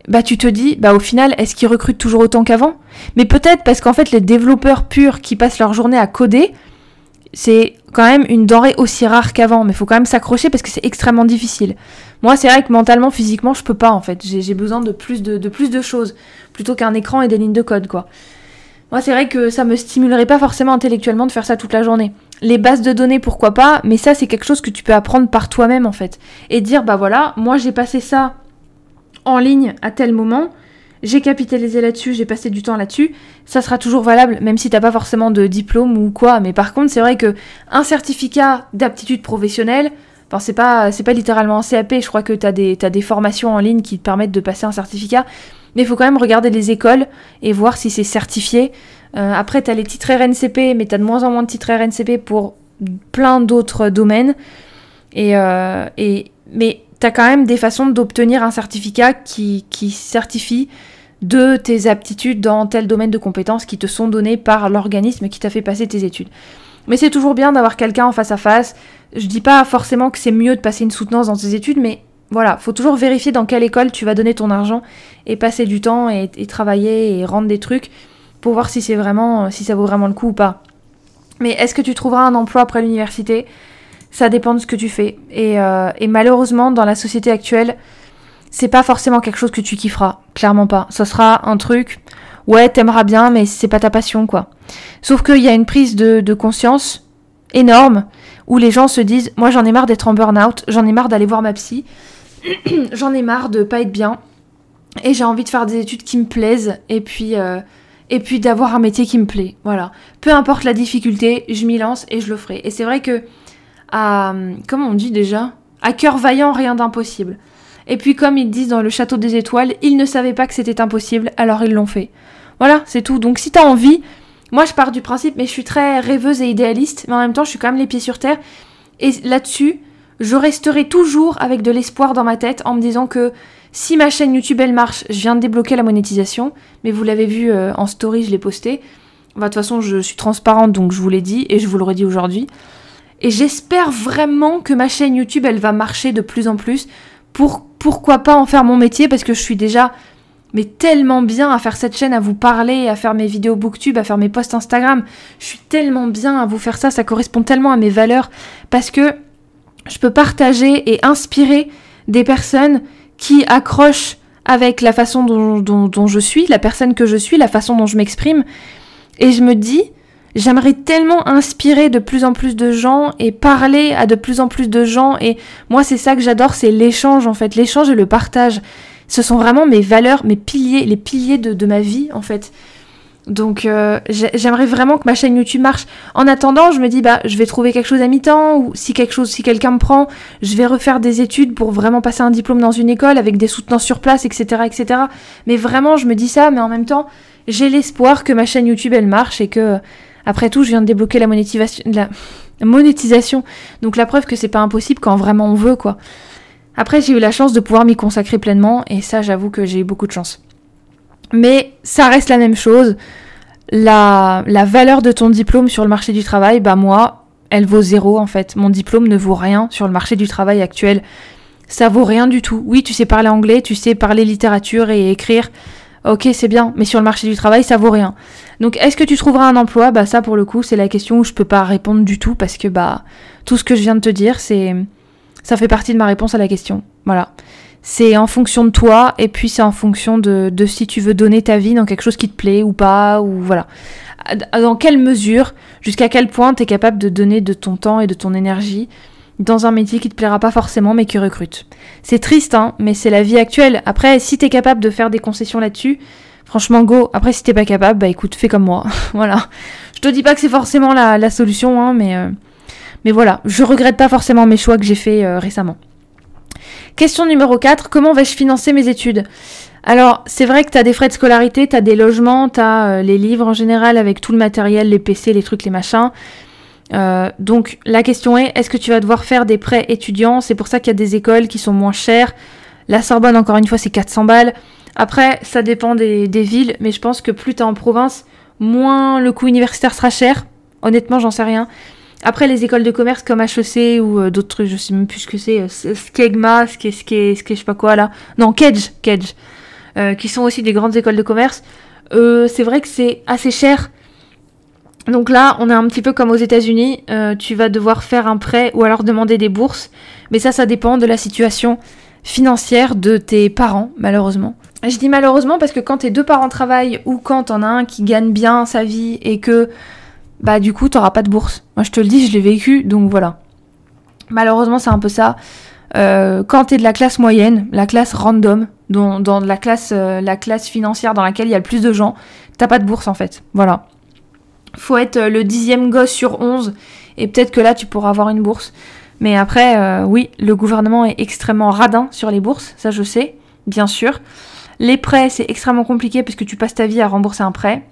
Bah tu te dis, bah au final, est-ce qu'ils recrutent toujours autant qu'avant? Mais peut-être parce qu'en fait, les développeurs purs qui passent leur journée à coder, c'est quand même une denrée aussi rare qu'avant, mais il faut quand même s'accrocher parce que c'est extrêmement difficile. Moi, c'est vrai que mentalement, physiquement, je peux pas en fait. J'ai besoin de plus de choses, plutôt qu'un écran et des lignes de code, quoi. Moi, c'est vrai que ça me stimulerait pas forcément intellectuellement de faire ça toute la journée. Les bases de données, pourquoi pas, mais ça, c'est quelque chose que tu peux apprendre par toi-même, en fait. Et dire, bah voilà, moi, j'ai passé ça en ligne à tel moment, j'ai capitalisé là-dessus, j'ai passé du temps là-dessus, ça sera toujours valable, même si t'as pas forcément de diplôme ou quoi. Mais par contre, c'est vrai que un certificat d'aptitude professionnelle, enfin c'est pas littéralement un CAP, je crois que t'as des formations en ligne qui te permettent de passer un certificat, mais il faut quand même regarder les écoles et voir si c'est certifié. Après, t'as les titres RNCP, mais t'as de moins en moins de titres RNCP pour plein d'autres domaines. Mais t'as quand même des façons d'obtenir un certificat qui certifie de tes aptitudes dans tel domaine de compétences qui te sont données par l'organisme qui t'a fait passer tes études. Mais c'est toujours bien d'avoir quelqu'un en face à face. Je dis pas forcément que c'est mieux de passer une soutenance dans tes études, mais voilà, faut toujours vérifier dans quelle école tu vas donner ton argent et passer du temps et travailler et rendre des trucs pour voir si ça vaut vraiment le coup ou pas. Mais est-ce que tu trouveras un emploi après l'université ? Ça dépend de ce que tu fais. Et malheureusement, dans la société actuelle, c'est pas forcément quelque chose que tu kifferas. Clairement pas. Ça sera un truc, ouais, t'aimeras bien, mais c'est pas ta passion, quoi. Sauf qu'il y a une prise de conscience énorme où les gens se disent, moi j'en ai marre d'être en burn-out, j'en ai marre d'aller voir ma psy, j'en ai marre de pas être bien, et j'ai envie de faire des études qui me plaisent, et puis d'avoir un métier qui me plaît. Voilà. Peu importe la difficulté, je m'y lance et je le ferai. Et c'est vrai que comment on dit déjà ? À cœur vaillant, rien d'impossible. Et puis comme ils disent dans le Château des Étoiles, ils ne savaient pas que c'était impossible, alors ils l'ont fait. Voilà, c'est tout. Donc si t'as envie, moi je pars du principe, mais je suis très rêveuse et idéaliste, mais en même temps je suis quand même les pieds sur terre. Et là-dessus, je resterai toujours avec de l'espoir dans ma tête en me disant que si ma chaîne YouTube elle marche, je viens de débloquer la monétisation, mais vous l'avez vu en story, je l'ai posté. De toute façon, je suis transparente, donc je vous l'ai dit et je vous le redis aujourd'hui. Et j'espère vraiment que ma chaîne YouTube, elle va marcher de plus en plus pourquoi pas en faire mon métier, parce que je suis déjà tellement bien à faire cette chaîne, à vous parler, à faire mes vidéos booktube, à faire mes posts Instagram. Je suis tellement bien à vous faire ça correspond tellement à mes valeurs, parce que je peux partager et inspirer des personnes qui accrochent avec la façon dont je suis, la personne que je suis, la façon dont je m'exprime. Et je me dis, j'aimerais tellement inspirer de plus en plus de gens et parler à de plus en plus de gens. Et moi, c'est ça que j'adore, c'est l'échange en fait. L'échange et le partage. Ce sont vraiment mes valeurs, mes piliers, les piliers de ma vie en fait. Donc j'aimerais vraiment que ma chaîne YouTube marche. En attendant, je me dis, je vais trouver quelque chose à mi-temps, ou si quelqu'un me prend, je vais refaire des études pour vraiment passer un diplôme dans une école avec des soutenances sur place, etc., etc. Mais vraiment, je me dis ça, mais en même temps, j'ai l'espoir que ma chaîne YouTube, elle marche et que... Après tout, je viens de débloquer la monétisation. Donc la preuve que c'est pas impossible quand vraiment on veut, quoi. Après, j'ai eu la chance de pouvoir m'y consacrer pleinement, et ça, j'avoue que j'ai eu beaucoup de chance. Mais ça reste la même chose. La valeur de ton diplôme sur le marché du travail, moi, elle vaut 0 en fait. Mon diplôme ne vaut rien sur le marché du travail actuel. Ça vaut rien du tout. Oui, tu sais parler anglais, tu sais parler littérature et écrire. Ok, c'est bien, mais sur le marché du travail, ça vaut rien. Donc, est-ce que tu trouveras un emploi ? Ça, pour le coup, c'est la question où je peux pas répondre du tout, parce que, tout ce que je viens de te dire, ça fait partie de ma réponse à la question. Voilà. C'est en fonction de toi, et puis c'est en fonction de si tu veux donner ta vie dans quelque chose qui te plaît ou pas, ou voilà. Dans quelle mesure, jusqu'à quel point t'es capable de donner de ton temps et de ton énergie dans un métier qui te plaira pas forcément mais qui recrute. C'est triste, hein, mais c'est la vie actuelle. Après, si t'es capable de faire des concessions là-dessus, franchement, go. Après, si t'es pas capable, bah écoute, fais comme moi. Voilà. Je te dis pas que c'est forcément la solution, hein, mais voilà. Je regrette pas forcément mes choix que j'ai faits récemment. Question numéro 4. Comment vais-je financer mes études ? Alors, c'est vrai que t'as des frais de scolarité, t'as des logements, t'as les livres en général avec tout le matériel, les PC, les trucs, les machins. Donc, la question est-ce que tu vas devoir faire des prêts étudiants ? C'est pour ça qu'il y a des écoles qui sont moins chères. La Sorbonne, encore une fois, c'est 400 balles. Après, ça dépend des villes, mais je pense que plus t'es en province, moins le coût universitaire sera cher. Honnêtement, j'en sais rien. Après, les écoles de commerce comme HEC ou d'autres trucs, je sais même plus ce que c'est, Skegma, je sais pas quoi là. Non, Kedge, qui sont aussi des grandes écoles de commerce. C'est vrai que c'est assez cher. Donc là, on est un petit peu comme aux États-Unis. Tu vas devoir faire un prêt ou alors demander des bourses. Mais ça dépend de la situation financière de tes parents, malheureusement. Je dis malheureusement parce que quand tes deux parents travaillent ou quand t'en as un qui gagne bien sa vie et que bah du coup t'auras pas de bourse. Moi je te le dis, je l'ai vécu, donc voilà. Malheureusement c'est un peu ça. Quand t'es de la classe moyenne, la classe random, dans la classe financière dans laquelle il y a le plus de gens, t'as pas de bourse en fait. Voilà. Faut être le 10e gosse sur 11 et peut-être que là tu pourras avoir une bourse. Mais après, oui, le gouvernement est extrêmement radin sur les bourses, ça je sais, bien sûr. Les prêts, c'est extrêmement compliqué parce que tu passes ta vie à rembourser un prêt.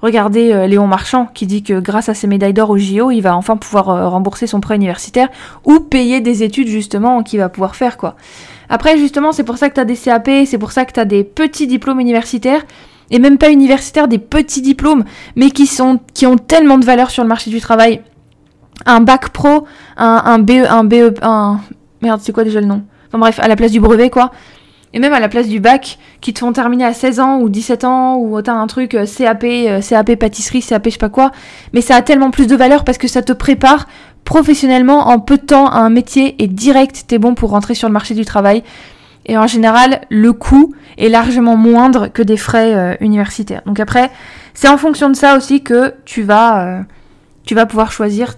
Regardez Léon Marchand qui dit que grâce à ses médailles d'or au JO, il va enfin pouvoir rembourser son prêt universitaire ou payer des études justement qu'il va pouvoir faire quoi. Après justement, c'est pour ça que t'as des CAP, c'est pour ça que t'as des petits diplômes universitaires et même pas universitaires, des petits diplômes, mais qui ont tellement de valeur sur le marché du travail. Un bac pro, un BE, merde, c'est quoi déjà le nom ? Enfin bref, à la place du brevet quoi. Et même à la place du bac, qui te font terminer à 16 ans ou 17 ans, ou t'as un truc CAP pâtisserie, CAP je sais pas quoi. Mais ça a tellement plus de valeur parce que ça te prépare professionnellement en peu de temps à un métier et direct, t'es bon pour rentrer sur le marché du travail. Et en général, le coût est largement moindre que des frais universitaires. Donc après, c'est en fonction de ça aussi que tu vas pouvoir choisir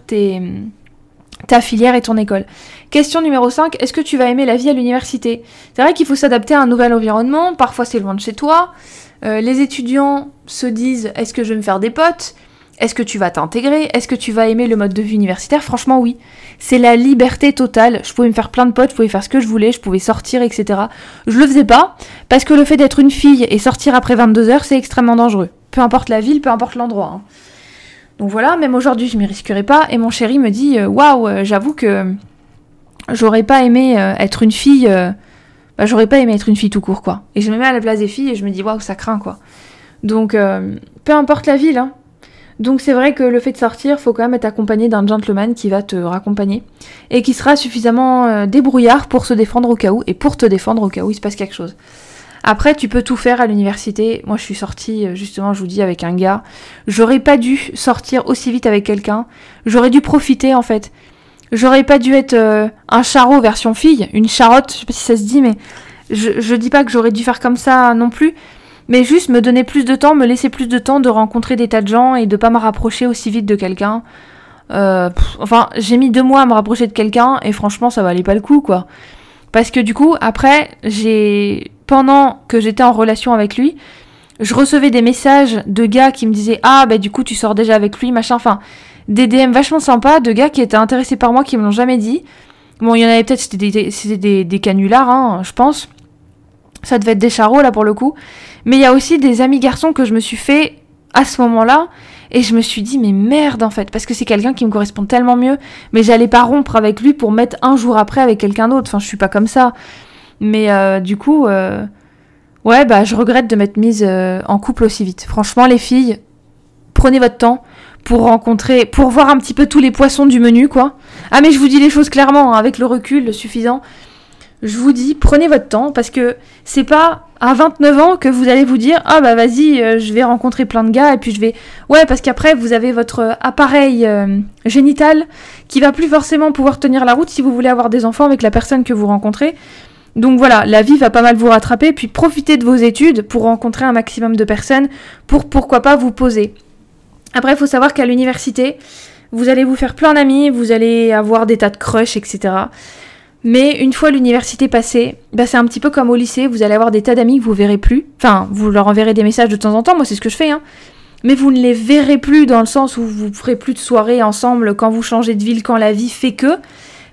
ta filière et ton école. Question numéro 5, est-ce que tu vas aimer la vie à l'université ? C'est vrai qu'il faut s'adapter à un nouvel environnement, parfois c'est loin de chez toi. Les étudiants se disent, est-ce que je vais me faire des potes ? Est-ce que tu vas t'intégrer ? Est-ce que tu vas aimer le mode de vie universitaire ? Franchement oui. C'est la liberté totale. Je pouvais me faire plein de potes, je pouvais faire ce que je voulais, je pouvais sortir, etc. Je le faisais pas, parce que le fait d'être une fille et sortir après 22h, c'est extrêmement dangereux. Peu importe la ville, peu importe l'endroit. Hein. Donc voilà, même aujourd'hui, je m'y risquerais pas. Et mon chéri me dit, waouh, j'avoue que j'aurais pas aimé être une fille. J'aurais pas aimé être une fille tout court, quoi. Et je me mets à la place des filles et je me dis, waouh, ça craint, quoi. Donc, peu importe la ville, hein. Donc c'est vrai que le fait de sortir, faut quand même être accompagné d'un gentleman qui va te raccompagner et qui sera suffisamment débrouillard pour se défendre au cas où et pour te défendre au cas où il se passe quelque chose. Après, tu peux tout faire à l'université. Moi, je suis sortie, justement, je vous dis, avec un gars. J'aurais pas dû sortir aussi vite avec quelqu'un. J'aurais dû profiter, en fait. J'aurais pas dû être un charreau version fille, une charotte, je sais pas si ça se dit, mais je dis pas que j'aurais dû faire comme ça non plus. Mais juste me donner plus de temps, me laisser plus de temps de rencontrer des tas de gens et de pas me rapprocher aussi vite de quelqu'un. Enfin, j'ai mis 2 mois à me rapprocher de quelqu'un et franchement, ça valait pas le coup, quoi. Parce que du coup, après, pendant que j'étais en relation avec lui, je recevais des messages de gars qui me disaient « Ah, bah du coup, tu sors déjà avec lui, machin. » Enfin, des DM vachement sympas de gars qui étaient intéressés par moi, qui me l'ont jamais dit. Bon, il y en avait peut-être, c'était des canulars, hein, je pense. Ça devait être des charros, là, pour le coup. Mais il y a aussi des amis garçons que je me suis fait à ce moment-là. Et je me suis dit, mais merde, en fait. Parce que c'est quelqu'un qui me correspond tellement mieux. Mais j'allais pas rompre avec lui pour mettre un jour après avec quelqu'un d'autre. Enfin, je suis pas comme ça. Mais du coup, ouais, bah, je regrette de m'être mise en couple aussi vite. Franchement, les filles, prenez votre temps pour voir un petit peu tous les poissons du menu, quoi. Ah, mais je vous dis les choses clairement, hein, avec le recul suffisant. Je vous dis, prenez votre temps, parce que c'est pas à 29 ans que vous allez vous dire « Ah bah vas-y, je vais rencontrer plein de gars, et puis je vais... » Ouais, parce qu'après, vous avez votre appareil génital qui va plus forcément pouvoir tenir la route si vous voulez avoir des enfants avec la personne que vous rencontrez. Donc voilà, la vie va pas mal vous rattraper, puis profitez de vos études pour rencontrer un maximum de personnes, pour pourquoi pas vous poser. Après, il faut savoir qu'à l'université, vous allez vous faire plein d'amis, vous allez avoir des tas de crushs, etc. Mais une fois l'université passée, bah c'est un petit peu comme au lycée, vous allez avoir des tas d'amis que vous verrez plus. Enfin, vous leur enverrez des messages de temps en temps, moi c'est ce que je fais, hein. Mais vous ne les verrez plus dans le sens où vous ferez plus de soirées ensemble quand vous changez de ville, quand la vie fait que...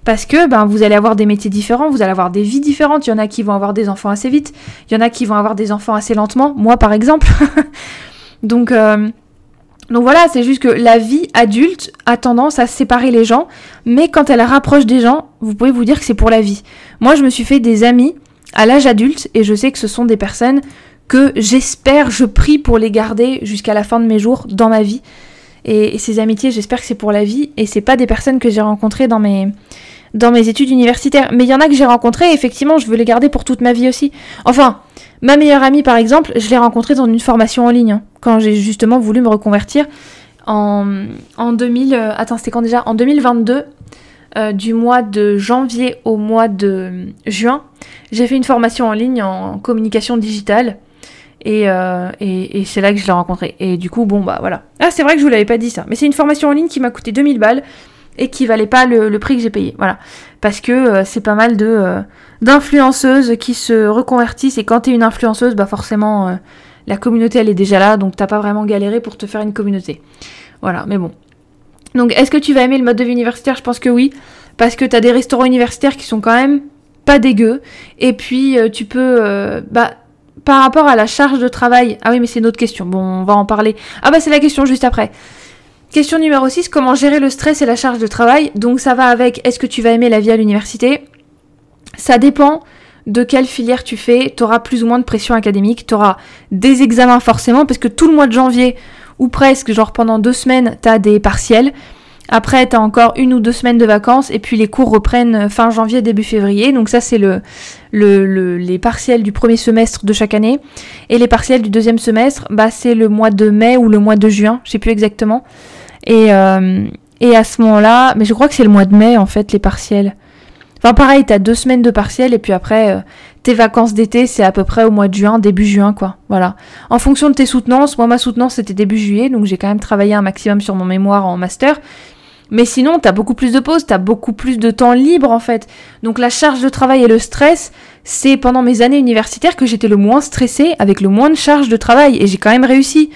Parce que ben, vous allez avoir des métiers différents, vous allez avoir des vies différentes. Il y en a qui vont avoir des enfants assez vite, il y en a qui vont avoir des enfants assez lentement, moi par exemple. Donc voilà, c'est juste que la vie adulte a tendance à séparer les gens, mais quand elle rapproche des gens, vous pouvez vous dire que c'est pour la vie. Moi, je me suis fait des amis à l'âge adulte, et je sais que ce sont des personnes que j'espère, je prie pour les garder jusqu'à la fin de mes jours dans ma vie. Et ces amitiés, j'espère que c'est pour la vie, et c'est pas des personnes que j'ai rencontrées dans mes études universitaires. Mais il y en a que j'ai rencontrées, et effectivement, je veux les garder pour toute ma vie aussi. Enfin, ma meilleure amie, par exemple, je l'ai rencontrée dans une formation en ligne, hein, quand j'ai justement voulu me reconvertir en 2022, du mois de janvier au mois de juin, j'ai fait une formation en ligne en communication digitale. Et c'est là que je l'ai rencontrée. Et du coup, bon, bah voilà. Ah, c'est vrai que je vous l'avais pas dit ça. Mais c'est une formation en ligne qui m'a coûté 2000 balles et qui valait pas le prix que j'ai payé. Voilà. Parce que c'est pas mal d'influenceuses qui se reconvertissent. Et quand t'es une influenceuse, bah forcément, la communauté, elle est déjà là. Donc t'as pas vraiment galéré pour te faire une communauté. Voilà, mais bon. Donc, est-ce que tu vas aimer le mode de vie universitaire ? Je pense que oui. Parce que t'as des restaurants universitaires qui sont quand même pas dégueux. Et puis, tu peux... par rapport à la charge de travail... Ah oui, mais c'est une autre question. Bon, on va en parler. Ah bah, c'est la question juste après. Question numéro 6, comment gérer le stress et la charge de travail ? Donc, ça va avec, est-ce que tu vas aimer la vie à l'université ? Ça dépend de quelle filière tu fais. Tu auras plus ou moins de pression académique. Tu auras des examens forcément, parce que tout le mois de janvier, ou presque, genre pendant 2 semaines, tu as des partiels. Après, tu as encore 1 ou 2 semaines de vacances, et puis les cours reprennent fin janvier, début février. Donc ça, c'est les partiels du premier semestre de chaque année. Et les partiels du deuxième semestre, bah, c'est le mois de mai ou le mois de juin, je sais plus exactement. Et à ce moment-là, mais je crois que c'est le mois de mai, en fait, les partiels. Enfin, pareil, t'as 2 semaines de partiels, et puis après, tes vacances d'été, c'est à peu près au mois de juin, début juin, quoi. Voilà. En fonction de tes soutenances, moi, ma soutenance, c'était début juillet, donc j'ai quand même travaillé un maximum sur mon mémoire en master. Mais sinon, t'as beaucoup plus de pauses, t'as beaucoup plus de temps libre, en fait. Donc la charge de travail et le stress, c'est pendant mes années universitaires que j'étais le moins stressée, avec le moins de charge de travail, et j'ai quand même réussi.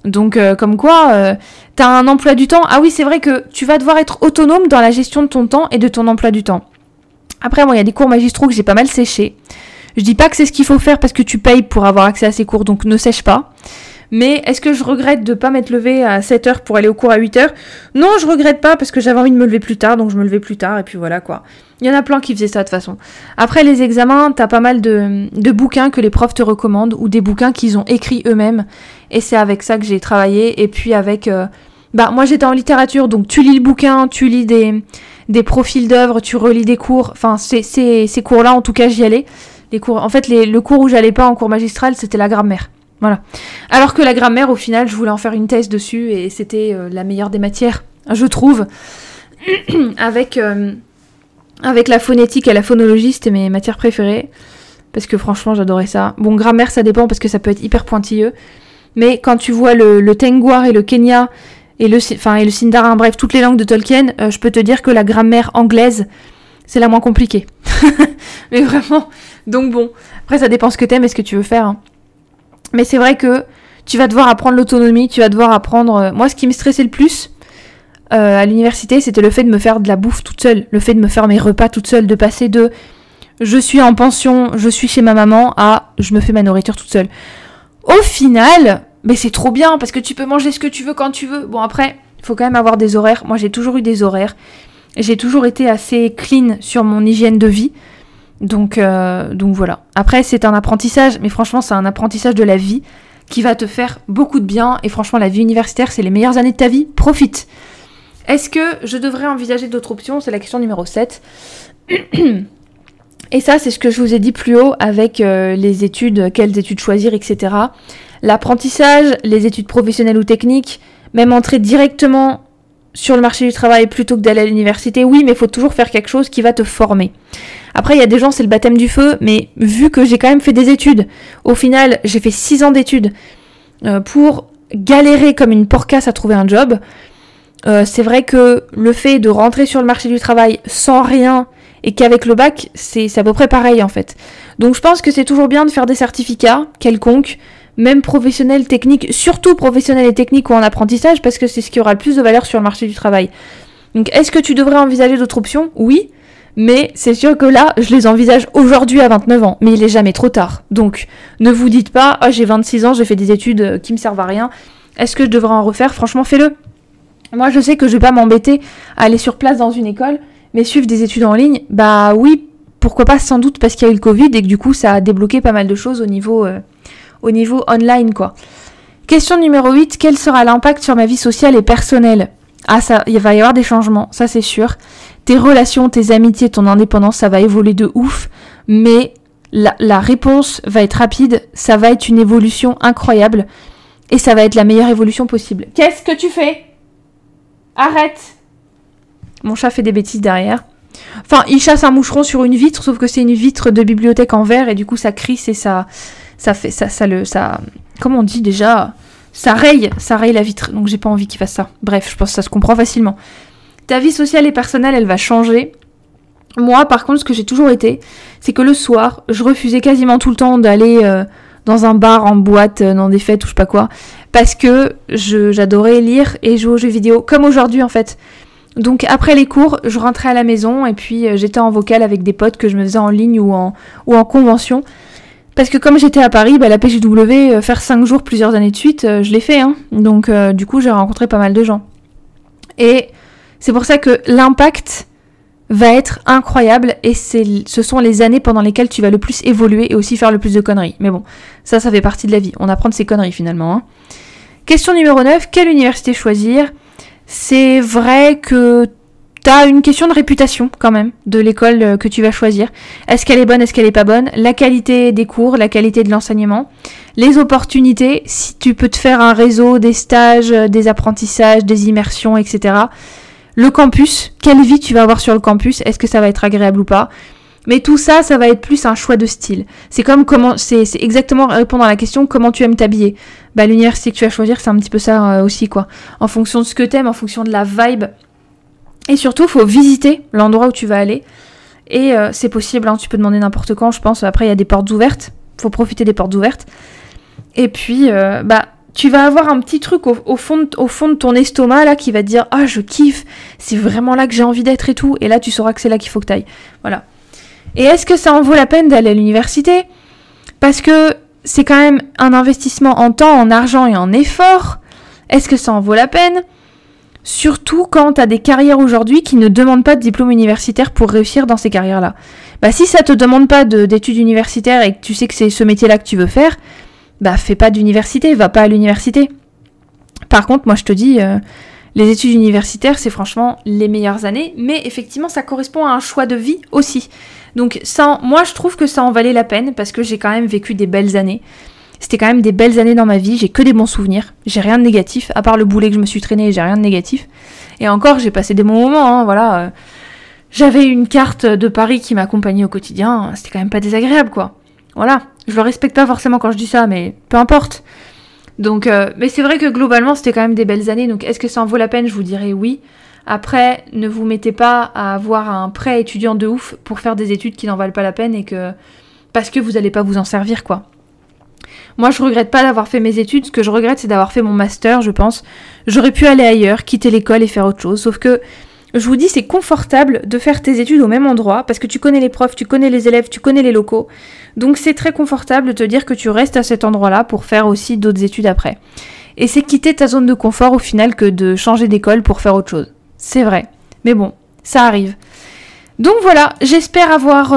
Donc, comme quoi, t'as un emploi du temps. Ah oui, c'est vrai que tu vas devoir être autonome dans la gestion de ton temps et de ton emploi du temps. Après, moi, il y a des cours magistraux que j'ai pas mal séchés. Je dis pas que c'est ce qu'il faut faire parce que tu payes pour avoir accès à ces cours, donc ne sèche pas. Mais est-ce que je regrette de pas m'être levée à 7h pour aller au cours à 8h ? Non, je regrette pas parce que j'avais envie de me lever plus tard, donc je me levais plus tard, et puis voilà quoi. Il y en a plein qui faisaient ça de toute façon. Après les examens, t'as pas mal de bouquins que les profs te recommandent, ou des bouquins qu'ils ont écrits eux-mêmes, et c'est avec ça que j'ai travaillé, et puis avec... moi j'étais en littérature, donc tu lis le bouquin, tu lis des profils d'œuvres, tu relis des cours, enfin ces cours-là en tout cas j'y allais. Les cours, en fait le cours où j'allais pas en cours magistral, c'était la grammaire. Voilà. Alors que la grammaire, au final, je voulais en faire une thèse dessus, et c'était la meilleure des matières, je trouve. avec la phonétique et la phonologie, c'était mes matières préférées, parce que franchement, j'adorais ça. Bon, grammaire, ça dépend, parce que ça peut être hyper pointilleux, mais quand tu vois le Tengwar et le Kenya, et le Sindarin, bref, toutes les langues de Tolkien, je peux te dire que la grammaire anglaise, c'est la moins compliquée. Mais vraiment, donc bon, après ça dépend ce que t'aimes et ce que tu veux faire, hein. Mais c'est vrai que tu vas devoir apprendre l'autonomie, tu vas devoir apprendre... Moi, ce qui me stressait le plus à l'université, c'était le fait de me faire de la bouffe toute seule, le fait de me faire mes repas toute seule, de passer de je suis en pension, je suis chez ma maman, à je me fais ma nourriture toute seule. Au final, mais c'est trop bien, parce que tu peux manger ce que tu veux quand tu veux. Bon, après, il faut quand même avoir des horaires. Moi, j'ai toujours eu des horaires. J'ai toujours été assez clean sur mon hygiène de vie. Donc voilà. Après, c'est un apprentissage, mais franchement, c'est un apprentissage de la vie qui va te faire beaucoup de bien. Et franchement, la vie universitaire, c'est les meilleures années de ta vie. Profite. Est-ce que je devrais envisager d'autres options ? C'est la question numéro 7. Et ça, c'est ce que je vous ai dit plus haut avec les études, quelles études choisir, etc. L'apprentissage, les études professionnelles ou techniques, même entrer directement sur le marché du travail plutôt que d'aller à l'université, oui, mais il faut toujours faire quelque chose qui va te former. Après, il y a des gens, c'est le baptême du feu, mais vu que j'ai quand même fait des études, au final, j'ai fait 6 ans d'études pour galérer comme une porcasse à trouver un job, c'est vrai que le fait de rentrer sur le marché du travail sans rien et qu'avec le bac, c'est à peu près pareil en fait. Donc je pense que c'est toujours bien de faire des certificats quelconques, même professionnels, techniques, surtout professionnels et techniques ou en apprentissage, parce que c'est ce qui aura le plus de valeur sur le marché du travail. Donc est-ce que tu devrais envisager d'autres options ? Oui, mais c'est sûr que là, je les envisage aujourd'hui à 29 ans, mais il est jamais trop tard. Donc ne vous dites pas, ah j'ai 26 ans, j'ai fait des études qui me servent à rien, est-ce que je devrais en refaire ? Franchement, fais-le. Moi, je sais que je vais pas m'embêter à aller sur place dans une école, mais suivre des études en ligne, bah oui, pourquoi pas, sans doute parce qu'il y a eu le Covid et que du coup, ça a débloqué pas mal de choses au niveau online, quoi. Question numéro 8, quel sera l'impact sur ma vie sociale et personnelle ? Ah, ça, il va y avoir des changements, ça c'est sûr. Tes relations, tes amitiés, ton indépendance, ça va évoluer de ouf, mais la réponse va être rapide, ça va être une évolution incroyable, et ça va être la meilleure évolution possible. Qu'est-ce que tu fais ? Arrête! Mon chat fait des bêtises derrière. Enfin, il chasse un moucheron sur une vitre, sauf que c'est une vitre de bibliothèque en verre, et du coup ça crisse et ça comment on dit déjà? Ça raye la vitre, donc j'ai pas envie qu'il fasse ça. Bref, je pense que ça se comprend facilement. Ta vie sociale et personnelle, elle va changer. Moi, par contre, ce que j'ai toujours été, c'est que le soir, je refusais quasiment tout le temps d'aller dans un bar, en boîte, dans des fêtes ou je sais pas quoi, parce que j'adorais lire et jouer aux jeux vidéo, comme aujourd'hui en fait. Donc après les cours, je rentrais à la maison et puis j'étais en vocal avec des potes que je me faisais en ligne ou en convention. Parce que comme j'étais à Paris, la PJW, faire 5 jours plusieurs années de suite, je l'ai fait. Hein. Donc du coup, j'ai rencontré pas mal de gens. Et c'est pour ça que l'impact va être incroyable et ce sont les années pendant lesquelles tu vas le plus évoluer et aussi faire le plus de conneries. Mais bon, ça fait partie de la vie. On apprend de ces conneries finalement. Hein. Question numéro 9, quelle université choisir ? C'est vrai que t'as une question de réputation quand même de l'école que tu vas choisir. Est-ce qu'elle est bonne, est-ce qu'elle est pas bonne ? La qualité des cours, la qualité de l'enseignement, les opportunités, si tu peux te faire un réseau, des stages, des apprentissages, des immersions, etc. Le campus, quelle vie tu vas avoir sur le campus, est-ce que ça va être agréable ou pas ? Mais tout ça, ça va être plus un choix de style. C'est comme c'est exactement répondre à la question comment tu aimes t'habiller. L'université que tu vas choisir, c'est un petit peu ça aussi, quoi. En fonction de ce que t'aimes, en fonction de la vibe. Et surtout, il faut visiter l'endroit où tu vas aller. Et c'est possible, hein, tu peux demander n'importe quand, je pense. Après, il y a des portes ouvertes. Il faut profiter des portes ouvertes. Et puis, tu vas avoir un petit truc au fond de ton estomac, là, qui va te dire « Ah, je kiffe, c'est vraiment là que j'ai envie d'être et tout. » Et là, tu sauras que c'est là qu'il faut que tu ailles. Voilà. Et est-ce que ça en vaut la peine d'aller à l'université ? Parce que c'est quand même un investissement en temps, en argent et en effort. Est-ce que ça en vaut la peine ? Surtout quand tu as des carrières aujourd'hui qui ne demandent pas de diplôme universitaire pour réussir dans ces carrières-là. Si ça te demande pas d'études universitaires et que tu sais que c'est ce métier-là que tu veux faire, fais pas d'université, va pas à l'université. Par contre, moi je te dis, les études universitaires, c'est franchement les meilleures années, mais effectivement ça correspond à un choix de vie aussi. Donc moi je trouve que ça en valait la peine parce que j'ai quand même vécu des belles années. C'était quand même des belles années dans ma vie, j'ai que des bons souvenirs, j'ai rien de négatif, à part le boulet que je me suis traîné, j'ai rien de négatif. Et encore, j'ai passé des bons moments, hein, voilà. J'avais une carte de Paris qui m'accompagnait au quotidien, c'était quand même pas désagréable, quoi. Voilà, je le respecte pas forcément quand je dis ça, mais peu importe. Donc, mais c'est vrai que globalement, c'était quand même des belles années, donc est-ce que ça en vaut la peine ? Je vous dirais oui. Après, ne vous mettez pas à avoir un prêt étudiant de ouf pour faire des études qui n'en valent pas la peine et que... parce que vous allez pas vous en servir, quoi. Moi, je regrette pas d'avoir fait mes études. Ce que je regrette, c'est d'avoir fait mon master, je pense. J'aurais pu aller ailleurs, quitter l'école et faire autre chose. Sauf que, je vous dis, c'est confortable de faire tes études au même endroit parce que tu connais les profs, tu connais les élèves, tu connais les locaux. Donc, c'est très confortable de te dire que tu restes à cet endroit-là pour faire aussi d'autres études après. Et c'est quitter ta zone de confort au final que de changer d'école pour faire autre chose. C'est vrai. Mais bon, ça arrive. Donc voilà, j'espère avoir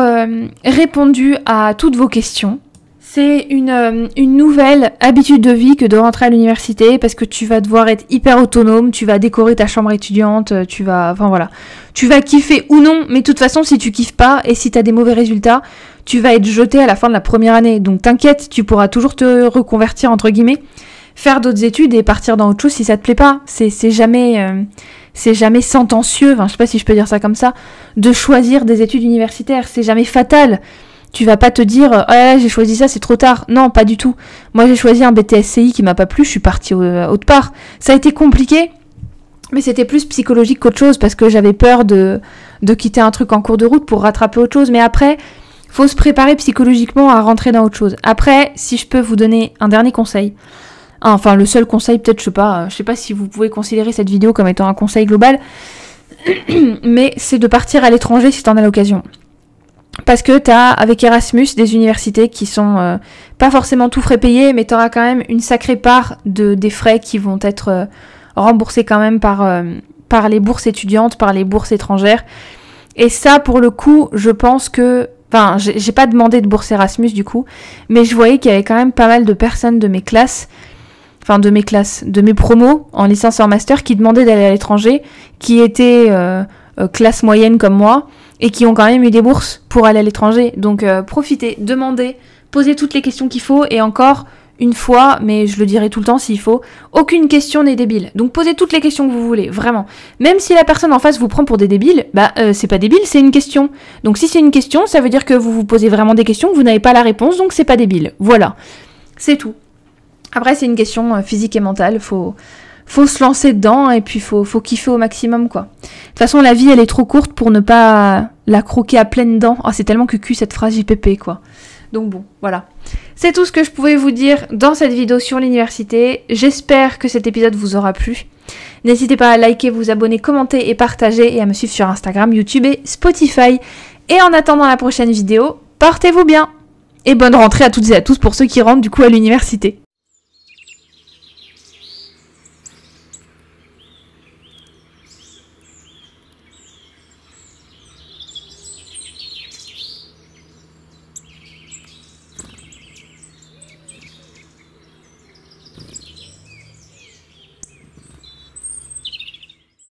répondu à toutes vos questions. C'est une nouvelle habitude de vie que de rentrer à l'université parce que tu vas devoir être hyper autonome, tu vas décorer ta chambre étudiante, tu vas kiffer ou non, mais de toute façon si tu kiffes pas et si t'as des mauvais résultats, tu vas être jeté à la fin de la première année. Donc t'inquiète, tu pourras toujours te reconvertir entre guillemets, faire d'autres études et partir dans autre chose si ça te plaît pas. C'est jamais sentencieux, je sais pas si je peux dire ça comme ça, de choisir des études universitaires, c'est jamais fatal. Tu vas pas te dire « j'ai choisi ça, c'est trop tard ». Non, pas du tout. Moi, j'ai choisi un BTS CI qui m'a pas plu, je suis partie autre part. Ça a été compliqué. Mais c'était plus psychologique qu'autre chose parce que j'avais peur de quitter un truc en cours de route pour rattraper autre chose. Mais après, faut se préparer psychologiquement à rentrer dans autre chose. Après, si je peux vous donner un dernier conseil, enfin le seul conseil, peut-être, je sais pas si vous pouvez considérer cette vidéo comme étant un conseil global, mais c'est de partir à l'étranger si t'en as l'occasion. Parce que t'as, avec Erasmus, des universités qui sont pas forcément tout frais payés, mais t'auras quand même une sacrée part des frais qui vont être remboursés quand même par les bourses étudiantes, par les bourses étrangères. Et ça, pour le coup, je pense que... Enfin, j'ai pas demandé de bourse Erasmus du coup, mais je voyais qu'il y avait quand même pas mal de personnes de mes classes, de mes promos en licence et en master qui demandaient d'aller à l'étranger, qui étaient classe moyenne comme moi, et qui ont quand même eu des bourses pour aller à l'étranger. Donc profitez, demandez, posez toutes les questions qu'il faut, et encore une fois, mais je le dirai tout le temps s'il faut, aucune question n'est débile. Donc posez toutes les questions que vous voulez, vraiment. Même si la personne en face vous prend pour des débiles, c'est pas débile, c'est une question. Donc si c'est une question, ça veut dire que vous vous posez vraiment des questions, que vous n'avez pas la réponse, donc c'est pas débile. Voilà, c'est tout. Après c'est une question physique et mentale, faut se lancer dedans et puis faut kiffer au maximum quoi. De toute façon la vie elle est trop courte pour ne pas la croquer à pleines dents. Ah c'est tellement cucu cette phrase JPP quoi. Donc bon, voilà. C'est tout ce que je pouvais vous dire dans cette vidéo sur l'université. J'espère que cet épisode vous aura plu. N'hésitez pas à liker, vous abonner, commenter et partager et à me suivre sur Instagram, YouTube et Spotify. Et en attendant la prochaine vidéo, portez-vous bien. Et bonne rentrée à toutes et à tous pour ceux qui rentrent du coup à l'université.